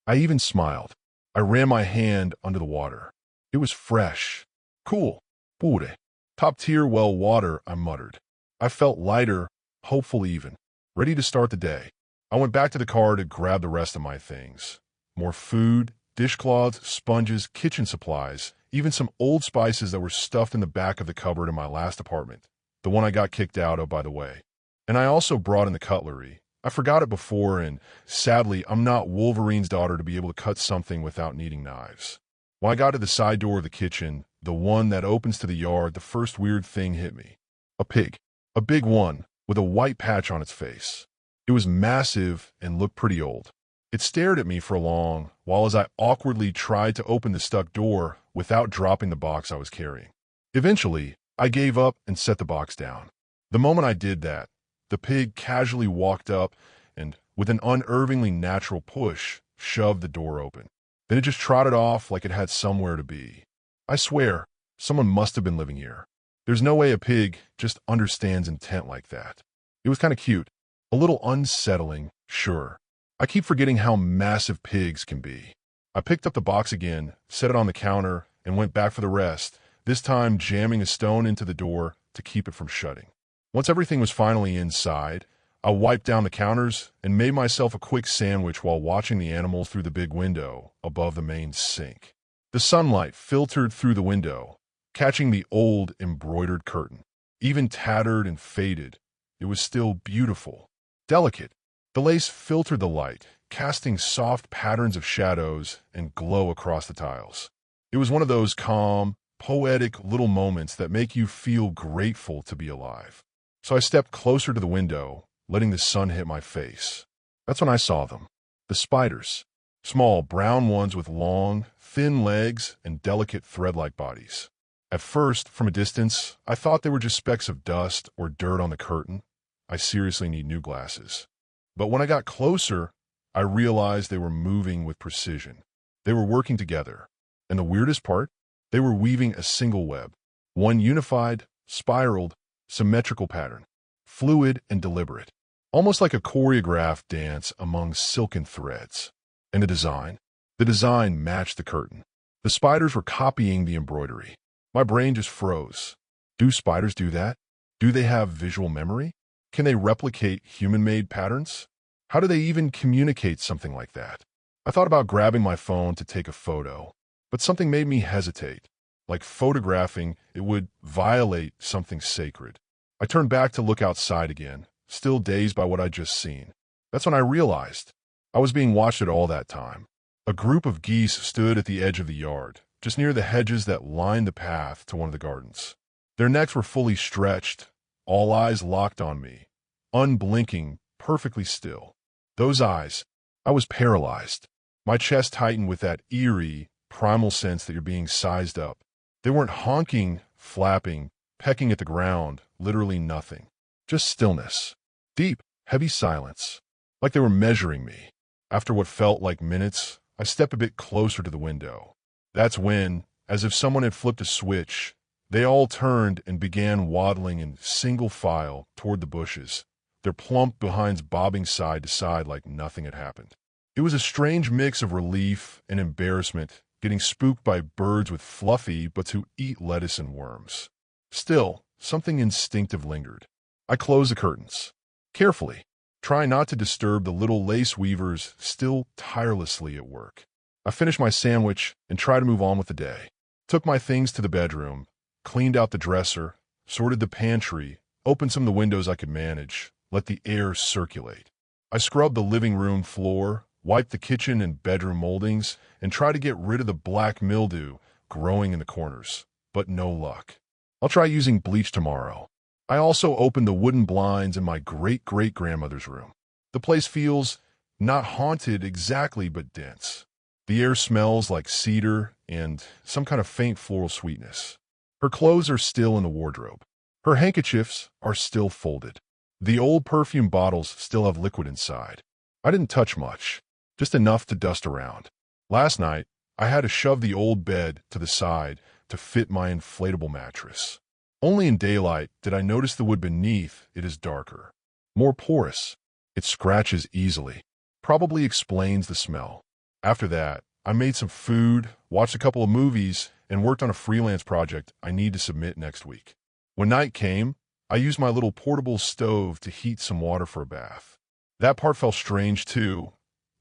I even smiled. I ran my hand under the water. It was fresh. Cool. Pure. Top tier well water, I muttered. I felt lighter, hopeful even, ready to start the day. I went back to the car to grab the rest of my things. More food, dishcloths, sponges, kitchen supplies, even some old spices that were stuffed in the back of the cupboard in my last apartment, the one I got kicked out of, by the way. And I also brought in the cutlery. I forgot it before, and sadly, I'm not Wolverine's daughter to be able to cut something without needing knives. When I got to the side door of the kitchen, the one that opens to the yard, the first weird thing hit me. A pig. A big one, with a white patch on its face. It was massive and looked pretty old. It stared at me for long, while as I awkwardly tried to open the stuck door without dropping the box I was carrying. Eventually, I gave up and set the box down. The moment I did that, the pig casually walked up and, with an unervingly natural push, shoved the door open. Then it just trotted off like it had somewhere to be. I swear, someone must have been living here. There's no way a pig just understands intent like that. It was kind of cute. A little unsettling, sure. I keep forgetting how massive pigs can be. I picked up the box again, set it on the counter, and went back for the rest, this time jamming a stone into the door to keep it from shutting. Once everything was finally inside, I wiped down the counters and made myself a quick sandwich while watching the animals through the big window above the main sink. The sunlight filtered through the window, catching the old embroidered curtain. Even tattered and faded, it was still beautiful. Delicate. The lace filtered the light, casting soft patterns of shadows and glow across the tiles. It was one of those calm, poetic little moments that make you feel grateful to be alive. So I stepped closer to the window, letting the sun hit my face. That's when I saw them. The spiders. Small, brown ones with long, thin legs and delicate thread-like bodies. At first, from a distance, I thought they were just specks of dust or dirt on the curtain. I seriously need new glasses. But when I got closer, I realized they were moving with precision. They were working together. And the weirdest part? They were weaving a single web. One unified, spiraled, symmetrical pattern. Fluid and deliberate. Almost like a choreographed dance among silken threads. And the design? The design matched the curtain. The spiders were copying the embroidery. My brain just froze. Do spiders do that? Do they have visual memory? Can they replicate human-made patterns? How do they even communicate something like that? I thought about grabbing my phone to take a photo, but something made me hesitate. Like photographing, it would violate something sacred. I turned back to look outside again, still dazed by what I'd just seen. That's when I realized I was being watched at all that time. A group of geese stood at the edge of the yard, just near the hedges that lined the path to one of the gardens. Their necks were fully stretched, all eyes locked on me, unblinking, perfectly still. Those eyes, I was paralyzed. My chest tightened with that eerie, primal sense that you're being sized up. They weren't honking, flapping, pecking at the ground, literally nothing. Just stillness. Deep, heavy silence. Like they were measuring me. After what felt like minutes, I stepped a bit closer to the window. That's when, as if someone had flipped a switch, they all turned and began waddling in single file toward the bushes, their plump behinds bobbing side to side like nothing had happened. It was a strange mix of relief and embarrassment, getting spooked by birds with fluffy but to eat lettuce and worms. Still, something instinctive lingered. I closed the curtains. Carefully, trying not to disturb the little lace weavers still tirelessly at work. I finished my sandwich and tried to move on with the day. Took my things to the bedroom, cleaned out the dresser, sorted the pantry, opened some of the windows I could manage, let the air circulate. I scrubbed the living room floor, wiped the kitchen and bedroom moldings, and tried to get rid of the black mildew growing in the corners, but no luck. I'll try using bleach tomorrow. I also opened the wooden blinds in my great-great-grandmother's room. The place feels not haunted exactly, but dense. The air smells like cedar and some kind of faint floral sweetness. Her clothes are still in the wardrobe. Her handkerchiefs are still folded. The old perfume bottles still have liquid inside. I didn't touch much, just enough to dust around. Last night, I had to shove the old bed to the side to fit my inflatable mattress. Only in daylight did I notice the wood beneath it is darker, more porous. It scratches easily. Probably explains the smell. After that, I made some food, watched a couple of movies, and worked on a freelance project I need to submit next week. When night came, I used my little portable stove to heat some water for a bath. That part felt strange too,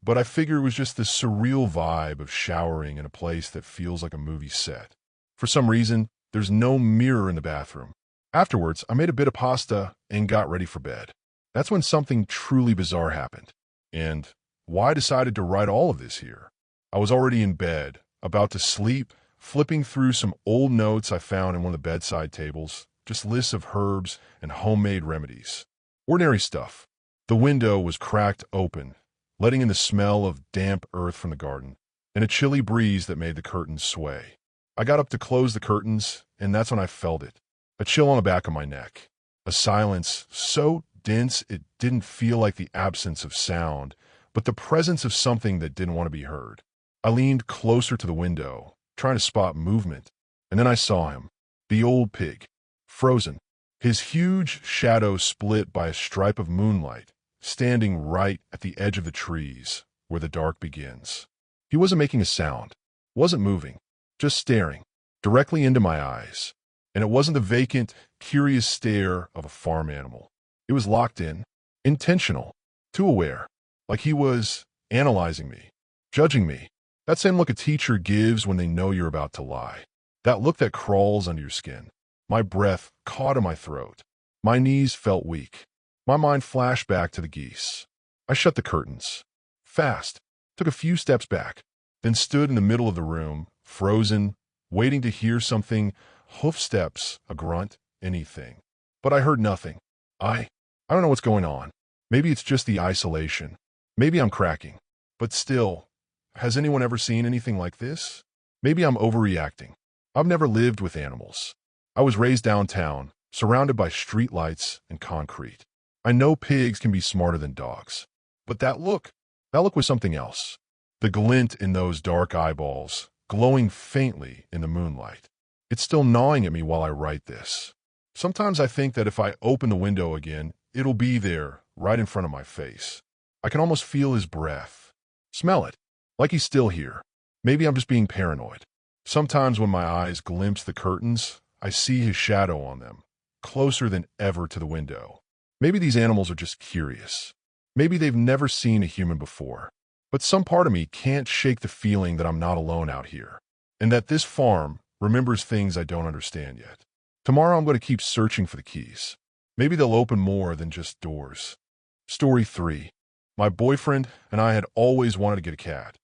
but I figure it was just the surreal vibe of showering in a place that feels like a movie set. For some reason, there's no mirror in the bathroom. Afterwards, I made a bit of pasta and got ready for bed. That's when something truly bizarre happened. And why I decided to write all of this here. I was already in bed, about to sleep, flipping through some old notes I found in one of the bedside tables, just lists of herbs and homemade remedies. Ordinary stuff. The window was cracked open, letting in the smell of damp earth from the garden, and a chilly breeze that made the curtains sway. I got up to close the curtains, and that's when I felt it. A chill on the back of my neck. A silence so dense it didn't feel like the absence of sound, but the presence of something that didn't want to be heard. I leaned closer to the window, trying to spot movement, and then I saw him, the old pig, frozen, his huge shadow split by a stripe of moonlight, standing right at the edge of the trees where the dark begins. He wasn't making a sound, wasn't moving, just staring directly into my eyes. And it wasn't the vacant, curious stare of a farm animal. It was locked in, intentional, too aware, like he was analyzing me, judging me. That same look a teacher gives when they know you're about to lie. That look that crawls under your skin. My breath caught in my throat. My knees felt weak. My mind flashed back to the geese. I shut the curtains. Fast. Took a few steps back. Then stood in the middle of the room, frozen, waiting to hear something, hoof steps, a grunt, anything. But I heard nothing. I don't know what's going on. Maybe it's just the isolation. Maybe I'm cracking. But still, has anyone ever seen anything like this? Maybe I'm overreacting. I've never lived with animals. I was raised downtown, surrounded by streetlights and concrete. I know pigs can be smarter than dogs. But that look was something else. The glint in those dark eyeballs, glowing faintly in the moonlight. It's still gnawing at me while I write this. Sometimes I think that if I open the window again, it'll be there, right in front of my face. I can almost feel his breath. Smell it, like he's still here. Maybe I'm just being paranoid. Sometimes when my eyes glimpse the curtains, I see his shadow on them, closer than ever to the window. Maybe these animals are just curious. Maybe they've never seen a human before. But some part of me can't shake the feeling that I'm not alone out here, and that this farm remembers things I don't understand yet. Tomorrow I'm going to keep searching for the keys. Maybe they'll open more than just doors. Story 3. My boyfriend and I had always wanted to get a cat,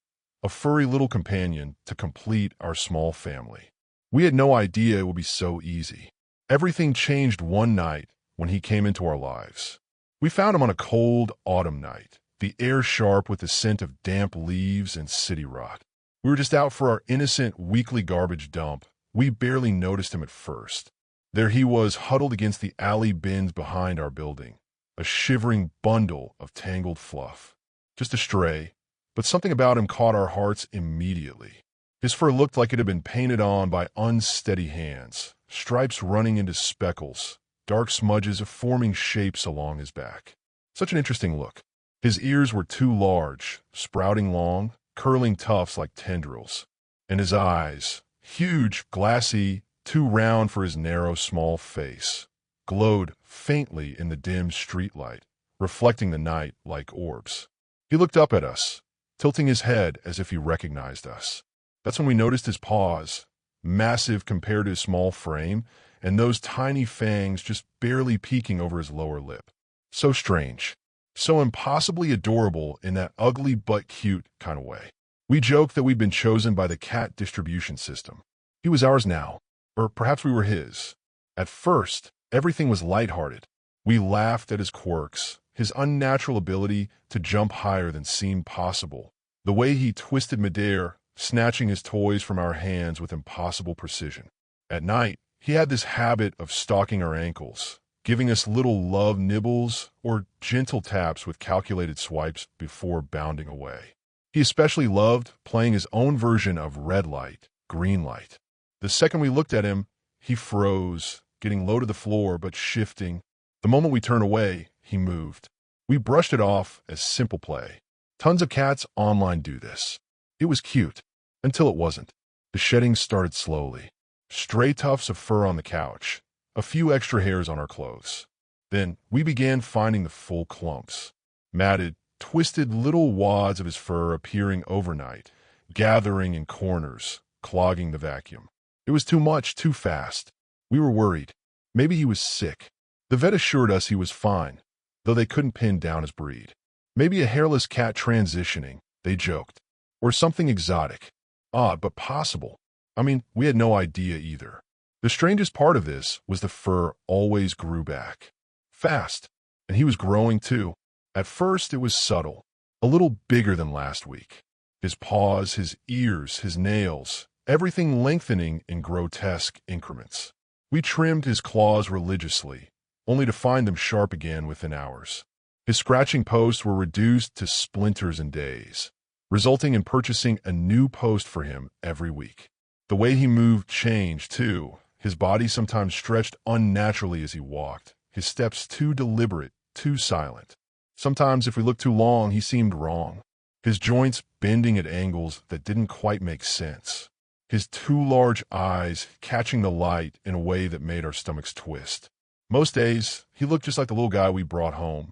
a furry little companion to complete our small family. We had no idea it would be so easy. Everything changed one night when he came into our lives. We found him on a cold autumn night, the air sharp with the scent of damp leaves and city rot. We were just out for our innocent weekly garbage dump We barely noticed him at first. There he was, huddled against the alley bins behind our building, a shivering bundle of tangled fluff. Just a stray, but something about him caught our hearts immediately. His fur looked like it had been painted on by unsteady hands, stripes running into speckles, dark smudges forming shapes along his back. Such an interesting look. His ears were too large, sprouting long, curling tufts like tendrils. And his eyes, huge, glassy, too round for his narrow, small face, glowed faintly in the dim streetlight, reflecting the night like orbs. He looked up at us, tilting his head as if he recognized us. That's when we noticed his paws, massive compared to his small frame, and those tiny fangs just barely peeking over his lower lip. So strange, so impossibly adorable in that ugly but cute kind of way. We joked that we'd been chosen by the cat distribution system. He was ours now, or perhaps we were his. At first, everything was lighthearted. We laughed at his quirks, his unnatural ability to jump higher than seemed possible, the way he twisted midair, snatching his toys from our hands with impossible precision. At night, he had this habit of stalking our ankles, giving us little love nibbles or gentle taps with calculated swipes before bounding away. He especially loved playing his own version of red light, green light. The second we looked at him, he froze, getting low to the floor but shifting. The moment we turned away, he moved. We brushed it off as simple play. Tons of cats online do this. It was cute, until it wasn't. The shedding started slowly. Stray tufts of fur on the couch, a few extra hairs on our clothes. Then we began finding the full clumps. Matted, twisted little wads of his fur appearing overnight, gathering in corners, clogging the vacuum. It was too much, too fast. We were worried. Maybe he was sick. The vet assured us he was fine, though they couldn't pin down his breed. Maybe a hairless cat transitioning, they joked. Or something exotic. Odd, but possible. I mean, we had no idea either. The strangest part of this was the fur always grew back. Fast. And he was growing too. At first, it was subtle. A little bigger than last week. His paws, his ears, his nails, everything lengthening in grotesque increments. We trimmed his claws religiously, only to find them sharp again within hours. His scratching posts were reduced to splinters in days, resulting in purchasing a new post for him every week. The way he moved changed, too. His body sometimes stretched unnaturally as he walked, his steps too deliberate, too silent. Sometimes, if we looked too long, he seemed wrong, his joints bending at angles that didn't quite make sense, his too large eyes catching the light in a way that made our stomachs twist. Most days, he looked just like the little guy we brought home.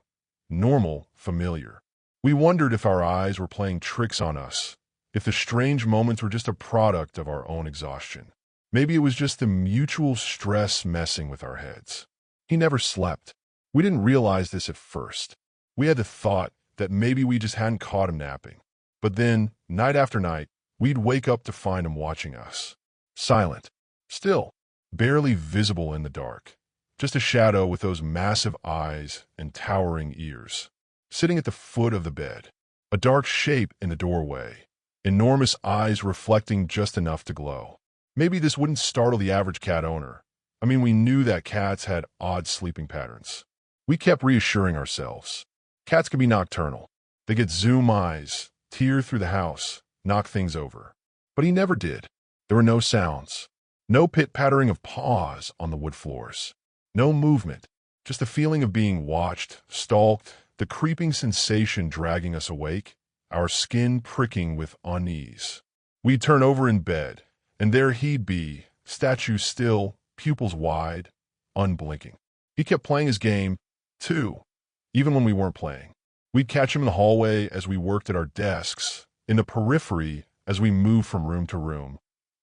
Normal, familiar. We wondered if our eyes were playing tricks on us, if the strange moments were just a product of our own exhaustion. Maybe it was just the mutual stress messing with our heads. He never slept. We didn't realize this at first. We had the thought that maybe we just hadn't caught him napping. But then, night after night, we'd wake up to find him watching us. Silent. Still. Barely visible in the dark. Just a shadow with those massive eyes and towering ears. Sitting at the foot of the bed. A dark shape in the doorway. Enormous eyes reflecting just enough to glow. Maybe this wouldn't startle the average cat owner. I mean, we knew that cats had odd sleeping patterns. We kept reassuring ourselves. Cats can be nocturnal. They get zoom eyes, tear through the house, knock things over. But he never did. There were no sounds. No pit-pattering of paws on the wood floors. No movement. Just the feeling of being watched, stalked, the creeping sensation dragging us awake, our skin pricking with unease. We'd turn over in bed, and there he'd be, statue still, pupils wide, unblinking. He kept playing his game, too, even when we weren't playing. We'd catch him in the hallway as we worked at our desks, in the periphery as we moved from room to room,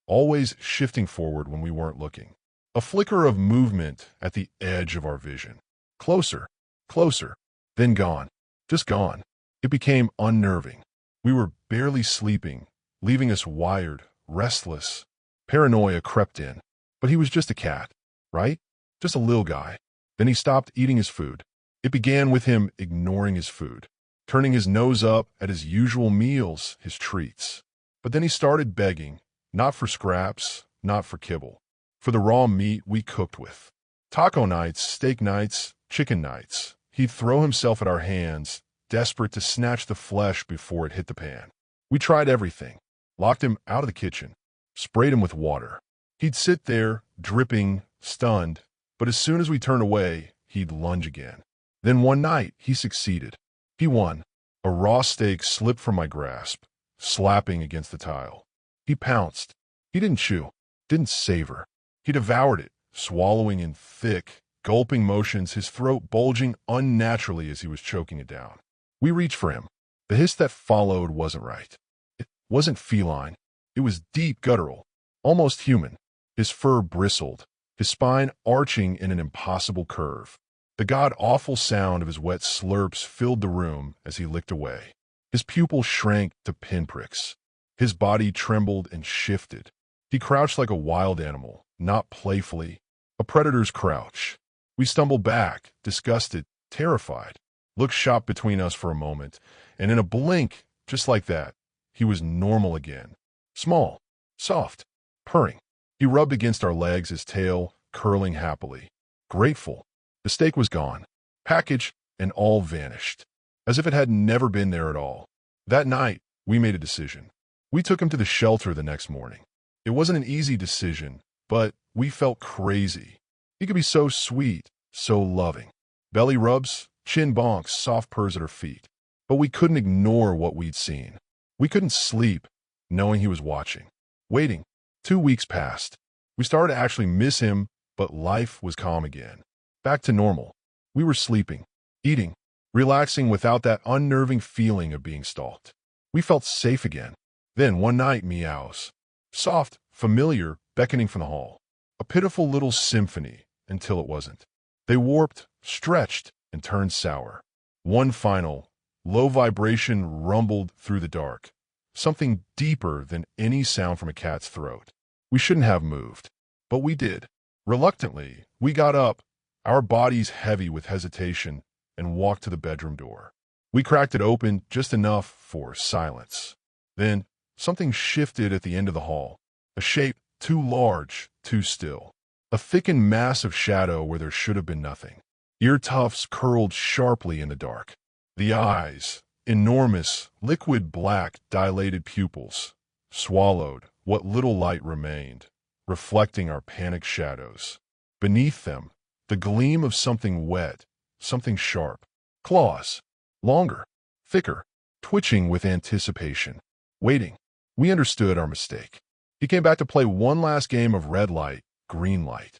always shifting forward when we weren't looking. A flicker of movement at the edge of our vision. Closer, closer, then gone, just gone. It became unnerving. We were barely sleeping, leaving us wired, restless. Paranoia crept in. But he was just a cat, right? Just a little guy. Then he stopped eating his food. It began with him ignoring his food, turning his nose up at his usual meals, his treats. But then he started begging, not for scraps, not for kibble. For the raw meat we cooked with. Taco nights, steak nights, chicken nights. He'd throw himself at our hands, desperate to snatch the flesh before it hit the pan. We tried everything. Locked him out of the kitchen. Sprayed him with water. He'd sit there, dripping, stunned, but as soon as we turned away, he'd lunge again. Then one night, he succeeded. He won. A raw steak slipped from my grasp, slapping against the tile. He pounced. He didn't chew, didn't savor. He devoured it, swallowing in thick, gulping motions, his throat bulging unnaturally as he was choking it down. We reached for him. The hiss that followed wasn't right. It wasn't feline. It was deep guttural, almost human. His fur bristled, his spine arching in an impossible curve. The god-awful sound of his wet slurps filled the room as he licked away. His pupils shrank to pinpricks. His body trembled and shifted. He crouched like a wild animal, not playfully, a predator's crouch. We stumbled back, disgusted, terrified. Look shot between us for a moment, and in a blink, just like that, he was normal again. Small, soft, purring. He rubbed against our legs, his tail curling happily. Grateful. The steak was gone. Package and all vanished, as if it had never been there at all. That night, we made a decision. We took him to the shelter the next morning. It wasn't an easy decision, but we felt crazy. He could be so sweet, so loving. Belly rubs, chin bonks, soft purrs at her feet. But we couldn't ignore what we'd seen. We couldn't sleep, knowing he was watching. Waiting. 2 weeks passed. We started to actually miss him, but life was calm again. Back to normal. We were sleeping, eating, relaxing without that unnerving feeling of being stalked. We felt safe again. Then one night, meows. Soft, familiar, beckoning from the hall. A pitiful little symphony, until it wasn't. They warped, stretched, and turned sour. One final, low vibration rumbled through the dark. Something deeper than any sound from a cat's throat. We shouldn't have moved, but we did. Reluctantly, we got up, our bodies heavy with hesitation, and walked to the bedroom door. We cracked it open just enough for silence. Then, something shifted at the end of the hall. A shape too large, too still. A thickened mass of shadow where there should have been nothing. Ear tufts curled sharply in the dark. The eyes, enormous, liquid black, dilated pupils, swallowed what little light remained, reflecting our panicked shadows. Beneath them, the gleam of something wet, something sharp. Claws. Longer. Thicker. Twitching with anticipation. Waiting. We understood our mistake. He came back to play one last game of red light, green light.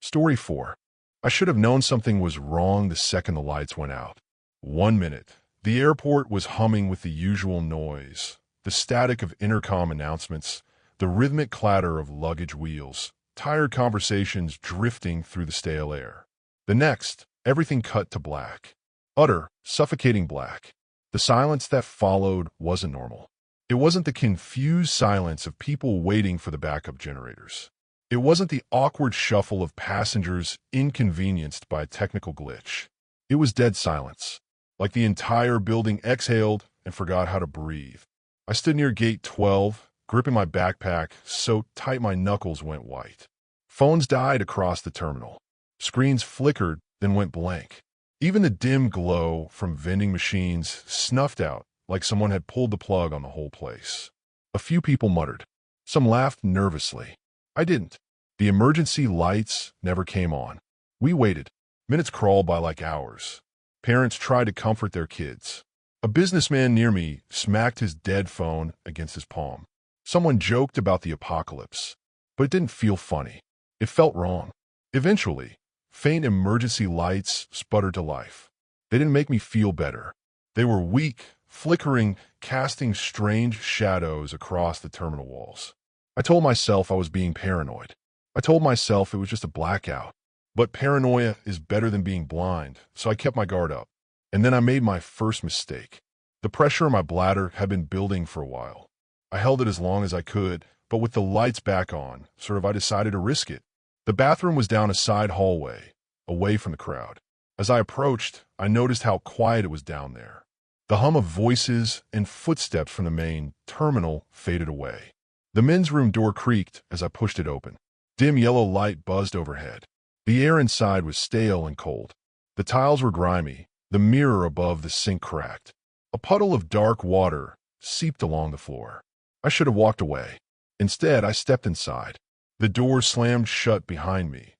Story 4. I should have known something was wrong the second the lights went out. 1 minute. The airport was humming with the usual noise. The static of intercom announcements. The rhythmic clatter of luggage wheels. Tired conversations drifting through the stale air. The next, everything cut to black. Utter, suffocating black. The silence that followed wasn't normal. It wasn't the confused silence of people waiting for the backup generators. It wasn't the awkward shuffle of passengers inconvenienced by a technical glitch. It was dead silence, like the entire building exhaled and forgot how to breathe. I stood near gate 12, gripping my backpack so tight my knuckles went white. Phones died across the terminal. Screens flickered, then went blank. Even the dim glow from vending machines snuffed out like someone had pulled the plug on the whole place. A few people muttered. Some laughed nervously. I didn't. The emergency lights never came on. We waited. Minutes crawled by like hours. Parents tried to comfort their kids. A businessman near me smacked his dead phone against his palm. Someone joked about the apocalypse, but it didn't feel funny. It felt wrong. Eventually, faint emergency lights sputtered to life. They didn't make me feel better. They were weak, flickering, casting strange shadows across the terminal walls. I told myself I was being paranoid. I told myself it was just a blackout. But paranoia is better than being blind, so I kept my guard up. And then I made my first mistake. The pressure in my bladder had been building for a while. I held it as long as I could, but with the lights back on, I decided to risk it. The bathroom was down a side hallway, away from the crowd. As I approached, I noticed how quiet it was down there. The hum of voices and footsteps from the main terminal faded away. The men's room door creaked as I pushed it open. Dim yellow light buzzed overhead. The air inside was stale and cold. The tiles were grimy, the mirror above the sink cracked. A puddle of dark water seeped along the floor. I should have walked away. Instead, I stepped inside. The door slammed shut behind me,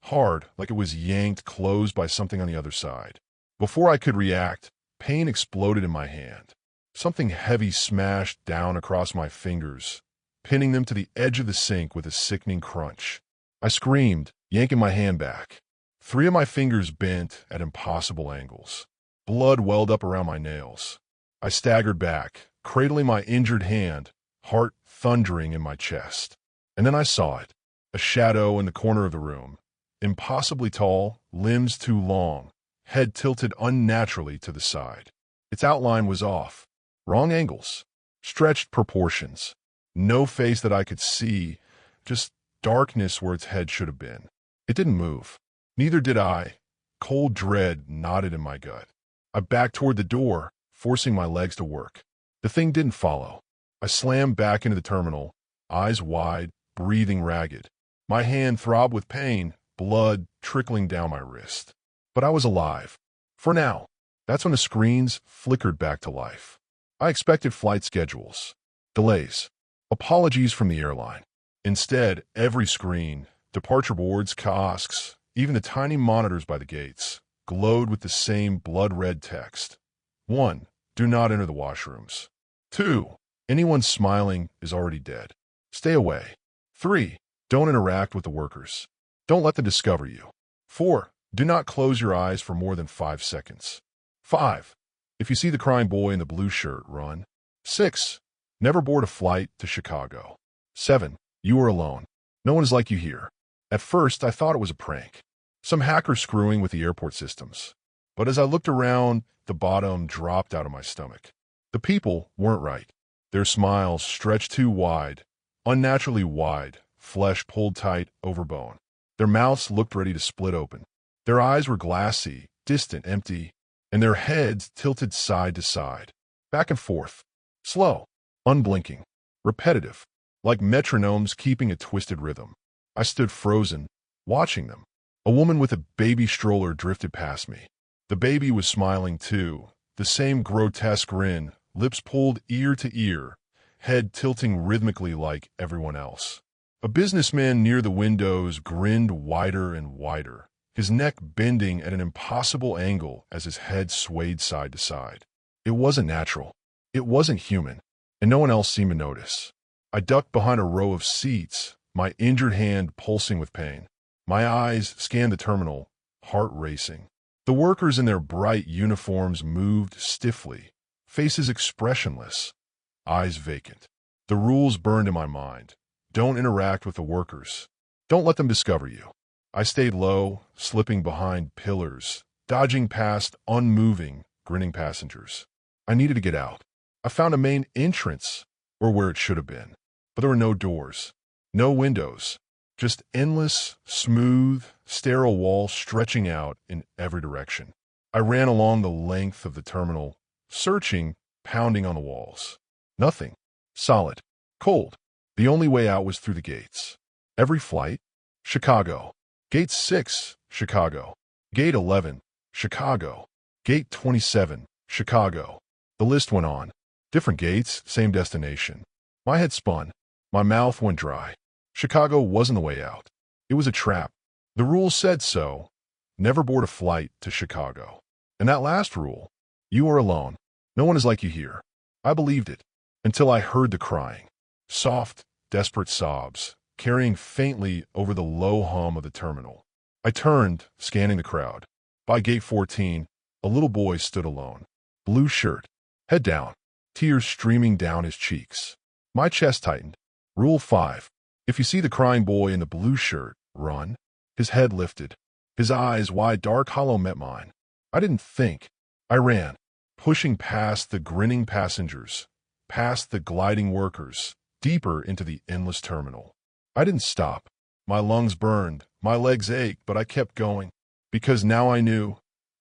hard, like it was yanked closed by something on the other side. Before I could react, pain exploded in my hand. Something heavy smashed down across my fingers, pinning them to the edge of the sink with a sickening crunch. I screamed, yanking my hand back. 3 of my fingers bent at impossible angles. Blood welled up around my nails. I staggered back, cradling my injured hand, heart thundering in my chest. And then I saw it, a shadow in the corner of the room. Impossibly tall, limbs too long, head tilted unnaturally to the side. Its outline was off. Wrong angles. Stretched proportions. No face that I could see, just darkness where its head should have been. It didn't move. Neither did I. Cold dread knotted in my gut. I backed toward the door, forcing my legs to work. The thing didn't follow. I slammed back into the terminal, eyes wide, breathing ragged. My hand throbbed with pain, blood trickling down my wrist. But I was alive. For now. That's when the screens flickered back to life. I expected flight schedules. Delays. Apologies from the airline. Instead, every screen, departure boards, kiosks, even the tiny monitors by the gates, glowed with the same blood-red text. 1. Do not enter the washrooms. 2. Anyone smiling is already dead. Stay away. 3. Don't interact with the workers. Don't let them discover you. 4. Do not close your eyes for more than 5 seconds. 5. If you see the crying boy in the blue shirt, run. 6. Never board a flight to Chicago. 7. You are alone. No one is like you here. At first, I thought it was a prank. Some hacker screwing with the airport systems. But as I looked around, the bottom dropped out of my stomach. The people weren't right. Their smiles stretched too wide, unnaturally wide, flesh pulled tight over bone. Their mouths looked ready to split open. Their eyes were glassy, distant, empty, and their heads tilted side to side, back and forth, slow, unblinking, repetitive, like metronomes keeping a twisted rhythm. I stood frozen, watching them. A woman with a baby stroller drifted past me. The baby was smiling too, the same grotesque grin, lips pulled ear to ear, head tilting rhythmically like everyone else. A businessman near the windows grinned wider and wider, his neck bending at an impossible angle as his head swayed side to side. It wasn't natural. It wasn't human, and no one else seemed to notice. I ducked behind a row of seats, my injured hand pulsing with pain. My eyes scanned the terminal, heart racing. The workers in their bright uniforms moved stiffly, faces expressionless, eyes vacant. The rules burned in my mind. Don't interact with the workers. Don't let them discover you. I stayed low, slipping behind pillars, dodging past unmoving, grinning passengers. I needed to get out. I found a main entrance, or where it should have been. But there were no doors, no windows, just endless, smooth, sterile walls stretching out in every direction. I ran along the length of the terminal, searching, pounding on the walls. Nothing. Solid. Cold. The only way out was through the gates. Every flight. Chicago. Gate 6, Chicago. Gate 11, Chicago. Gate 27, Chicago. The list went on. Different gates, same destination. My head spun. My mouth went dry. Chicago wasn't the way out. It was a trap. The rules said so. Never board a flight to Chicago. And that last rule, you are alone. No one is like you here. I believed it until I heard the crying. Soft, desperate sobs, carrying faintly over the low hum of the terminal. I turned, scanning the crowd. By gate 14, a little boy stood alone. Blue shirt, head down, tears streaming down his cheeks. My chest tightened. Rule 5. If you see the crying boy in the blue shirt, run. His head lifted. His eyes, wide, dark, hollow, met mine. I didn't think. I ran, pushing past the grinning passengers, past the gliding workers, deeper into the endless terminal. I didn't stop. My lungs burned, my legs ached, but I kept going. Because now I knew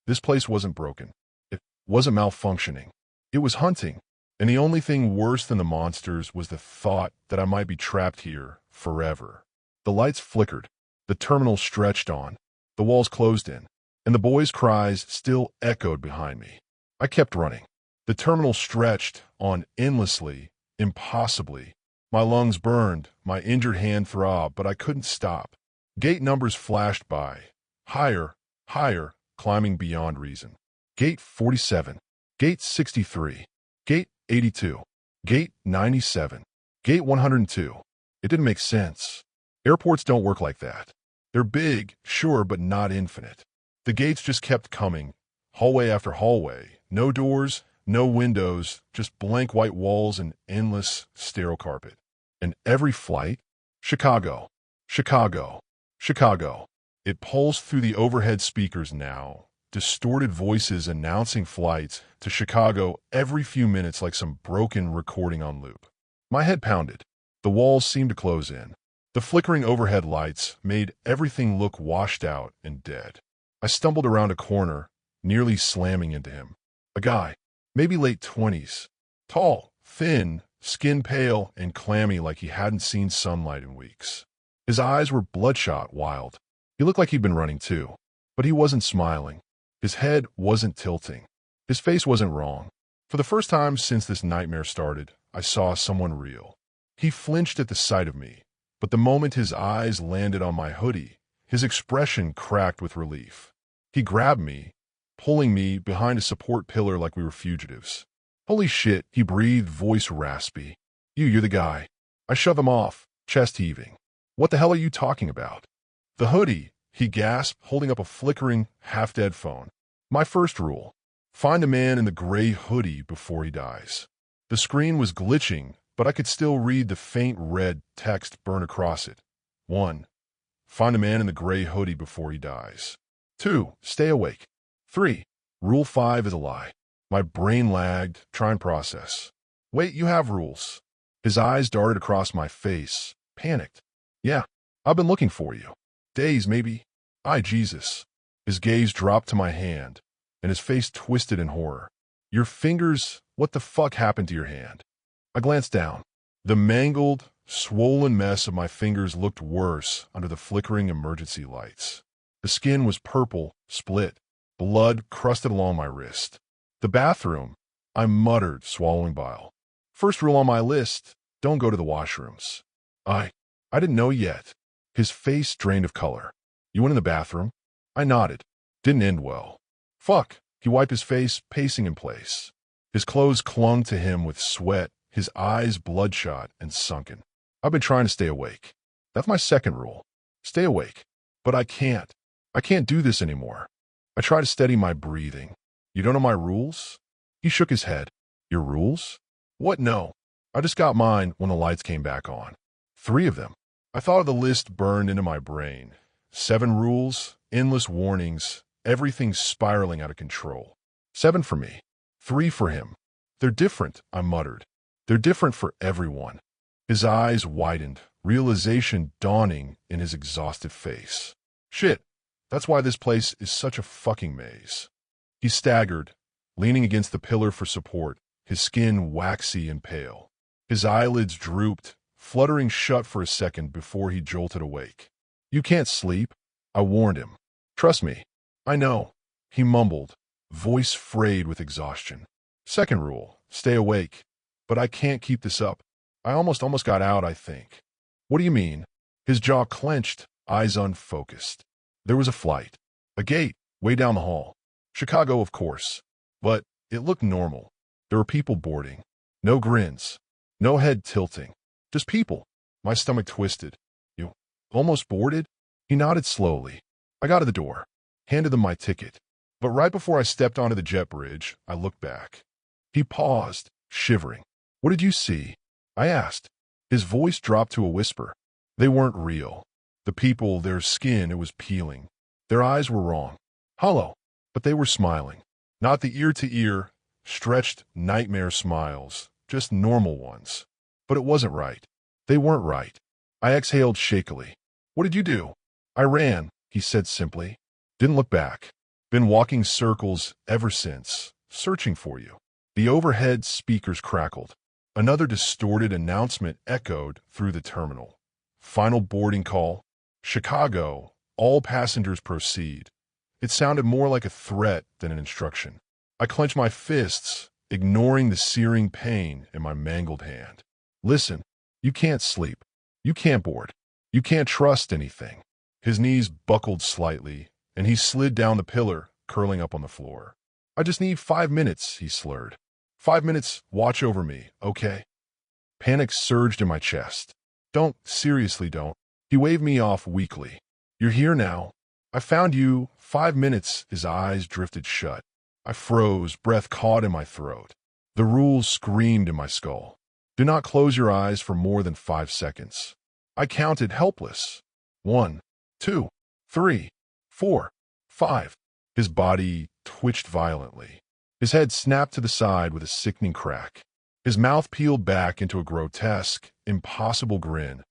this place wasn't broken. It wasn't malfunctioning. It was hunting. And the only thing worse than the monsters was the thought that I might be trapped here forever. The lights flickered, the terminal stretched on, the walls closed in, and the boys' cries still echoed behind me. I kept running. The terminal stretched on endlessly, impossibly. My lungs burned, my injured hand throbbed, but I couldn't stop. Gate numbers flashed by. Higher, higher, climbing beyond reason. Gate 47. Gate 63. Gate 82. Gate 97. Gate 102. It didn't make sense. Airports don't work like that. They're big, sure, but not infinite. The gates just kept coming, hallway after hallway. No doors, no windows, just blank white walls and endless sterile carpet. And every flight, Chicago, Chicago, Chicago. It pulsed through the overhead speakers now, distorted voices announcing flights to Chicago every few minutes like some broken recording on loop. My head pounded. The walls seemed to close in. The flickering overhead lights made everything look washed out and dead. I stumbled around a corner, nearly slamming into him. A guy, maybe late 20s, tall, thin, skin pale, and clammy like he hadn't seen sunlight in weeks. His eyes were bloodshot, wild. He looked like he'd been running too, but he wasn't smiling. His head wasn't tilting. His face wasn't wrong. For the first time since this nightmare started, I saw someone real. He flinched at the sight of me, but the moment his eyes landed on my hoodie, his expression cracked with relief. He grabbed me, pulling me behind a support pillar like we were fugitives. Holy shit, he breathed, voice raspy. You're the guy. I shove him off, chest heaving. What the hell are you talking about? The hoodie, he gasped, holding up a flickering, half-dead phone. My first rule. Find a man in the gray hoodie before he dies. The screen was glitching, but I could still read the faint red text burn across it. 1. Find a man in the gray hoodie before he dies. 2. Stay awake. 3. Rule 5 is a lie. My brain lagged, trying to process. Wait, you have rules. His eyes darted across my face, panicked. Yeah, I've been looking for you. Days, maybe. Jesus. His gaze dropped to my hand, and his face twisted in horror. Your fingers, what the fuck happened to your hand? I glanced down. The mangled, swollen mess of my fingers looked worse under the flickering emergency lights. The skin was purple, split, blood crusted along my wrist. The bathroom, I muttered, swallowing bile. First rule on my list, don't go to the washrooms. I didn't know yet. His face drained of color. You went in the bathroom? I nodded. Didn't end well. Fuck. He wiped his face, pacing in place. His clothes clung to him with sweat, his eyes bloodshot and sunken. I've been trying to stay awake. That's my second rule. Stay awake. But I can't. I can't do this anymore. I try to steady my breathing. You don't know my rules? He shook his head. Your rules? What? No. I just got mine when the lights came back on. 3 of them. I thought of the list burned into my brain. 7 rules, endless warnings, everything spiraling out of control. 7 for me. 3 for him. They're different, I muttered. They're different for everyone. His eyes widened, realization dawning in his exhausted face. Shit, that's why this place is such a fucking maze. He staggered, leaning against the pillar for support, his skin waxy and pale. His eyelids drooped, fluttering shut for a second before he jolted awake. You can't sleep, I warned him. Trust me. I know, he mumbled, voice frayed with exhaustion. Second rule, stay awake. But I can't keep this up. I almost got out, I think. What do you mean? His jaw clenched, eyes unfocused. There was a flight. A gate, way down the hall. Chicago, of course. But it looked normal. There were people boarding. No grins. No head tilting. Just people. My stomach twisted. You almost boarded? He nodded slowly. I got to the door. Handed them my ticket. But right before I stepped onto the jet bridge, I looked back. He paused, shivering. What did you see? I asked. His voice dropped to a whisper. They weren't real. The people, their skin, it was peeling. Their eyes were wrong. Hollow. But they were smiling. Not the ear-to-ear, stretched nightmare smiles. Just normal ones. But it wasn't right. They weren't right. I exhaled shakily. What did you do? I ran, he said simply. Didn't look back. Been walking circles ever since, searching for you. The overhead speakers crackled. Another distorted announcement echoed through the terminal. Final boarding call. Chicago. All passengers proceed. It sounded more like a threat than an instruction. I clenched my fists, ignoring the searing pain in my mangled hand. Listen, you can't sleep. You can't board. You can't trust anything. His knees buckled slightly, and he slid down the pillar, curling up on the floor. I just need 5 minutes, he slurred. 5 minutes, watch over me, okay? Panic surged in my chest. Don't, seriously don't. He waved me off weakly. You're here now. I found you. 5 minutes. His eyes drifted shut. I froze, breath caught in my throat. The rules screamed in my skull. Do not close your eyes for more than 5 seconds. I counted, helpless. 1, 2, 3, 4, 5. His body twitched violently. His head snapped to the side with a sickening crack. His mouth peeled back into a grotesque, impossible grin,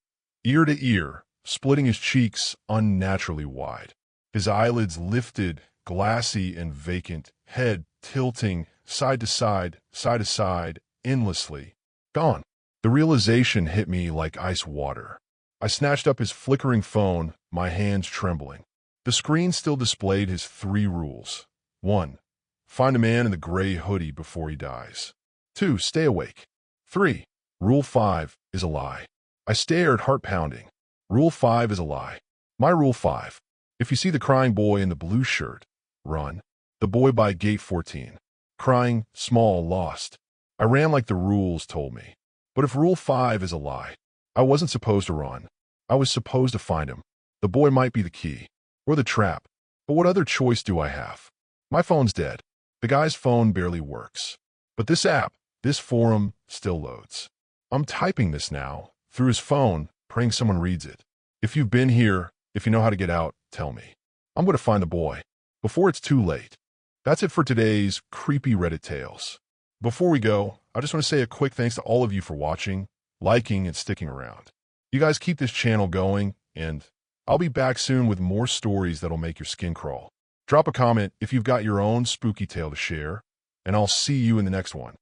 ear to ear, splitting his cheeks unnaturally wide. His eyelids lifted, glassy and vacant, head tilting side to side, endlessly. Gone. The realization hit me like ice water. I snatched up his flickering phone, my hands trembling. The screen still displayed his 3 rules. 1. Find a man in the gray hoodie before he dies. 2. Stay awake. 3. Rule 5 is a lie. I stared, heart pounding. Rule 5 is a lie. My rule 5. If you see the crying boy in the blue shirt, run. The boy by gate 14. Crying, small, lost. I ran like the rules told me. But if rule 5 is a lie, I wasn't supposed to run. I was supposed to find him. The boy might be the key. Or the trap. But what other choice do I have? My phone's dead. The guy's phone barely works. But this app, this forum, still loads. I'm typing this now, through his phone, praying someone reads it. If you've been here, if you know how to get out, tell me. I'm going to find the boy, before it's too late. That's it for today's creepy Reddit tales. Before we go, I just want to say a quick thanks to all of you for watching, liking, and sticking around. You guys keep this channel going, and I'll be back soon with more stories that'll make your skin crawl. Drop a comment if you've got your own spooky tale to share, and I'll see you in the next one.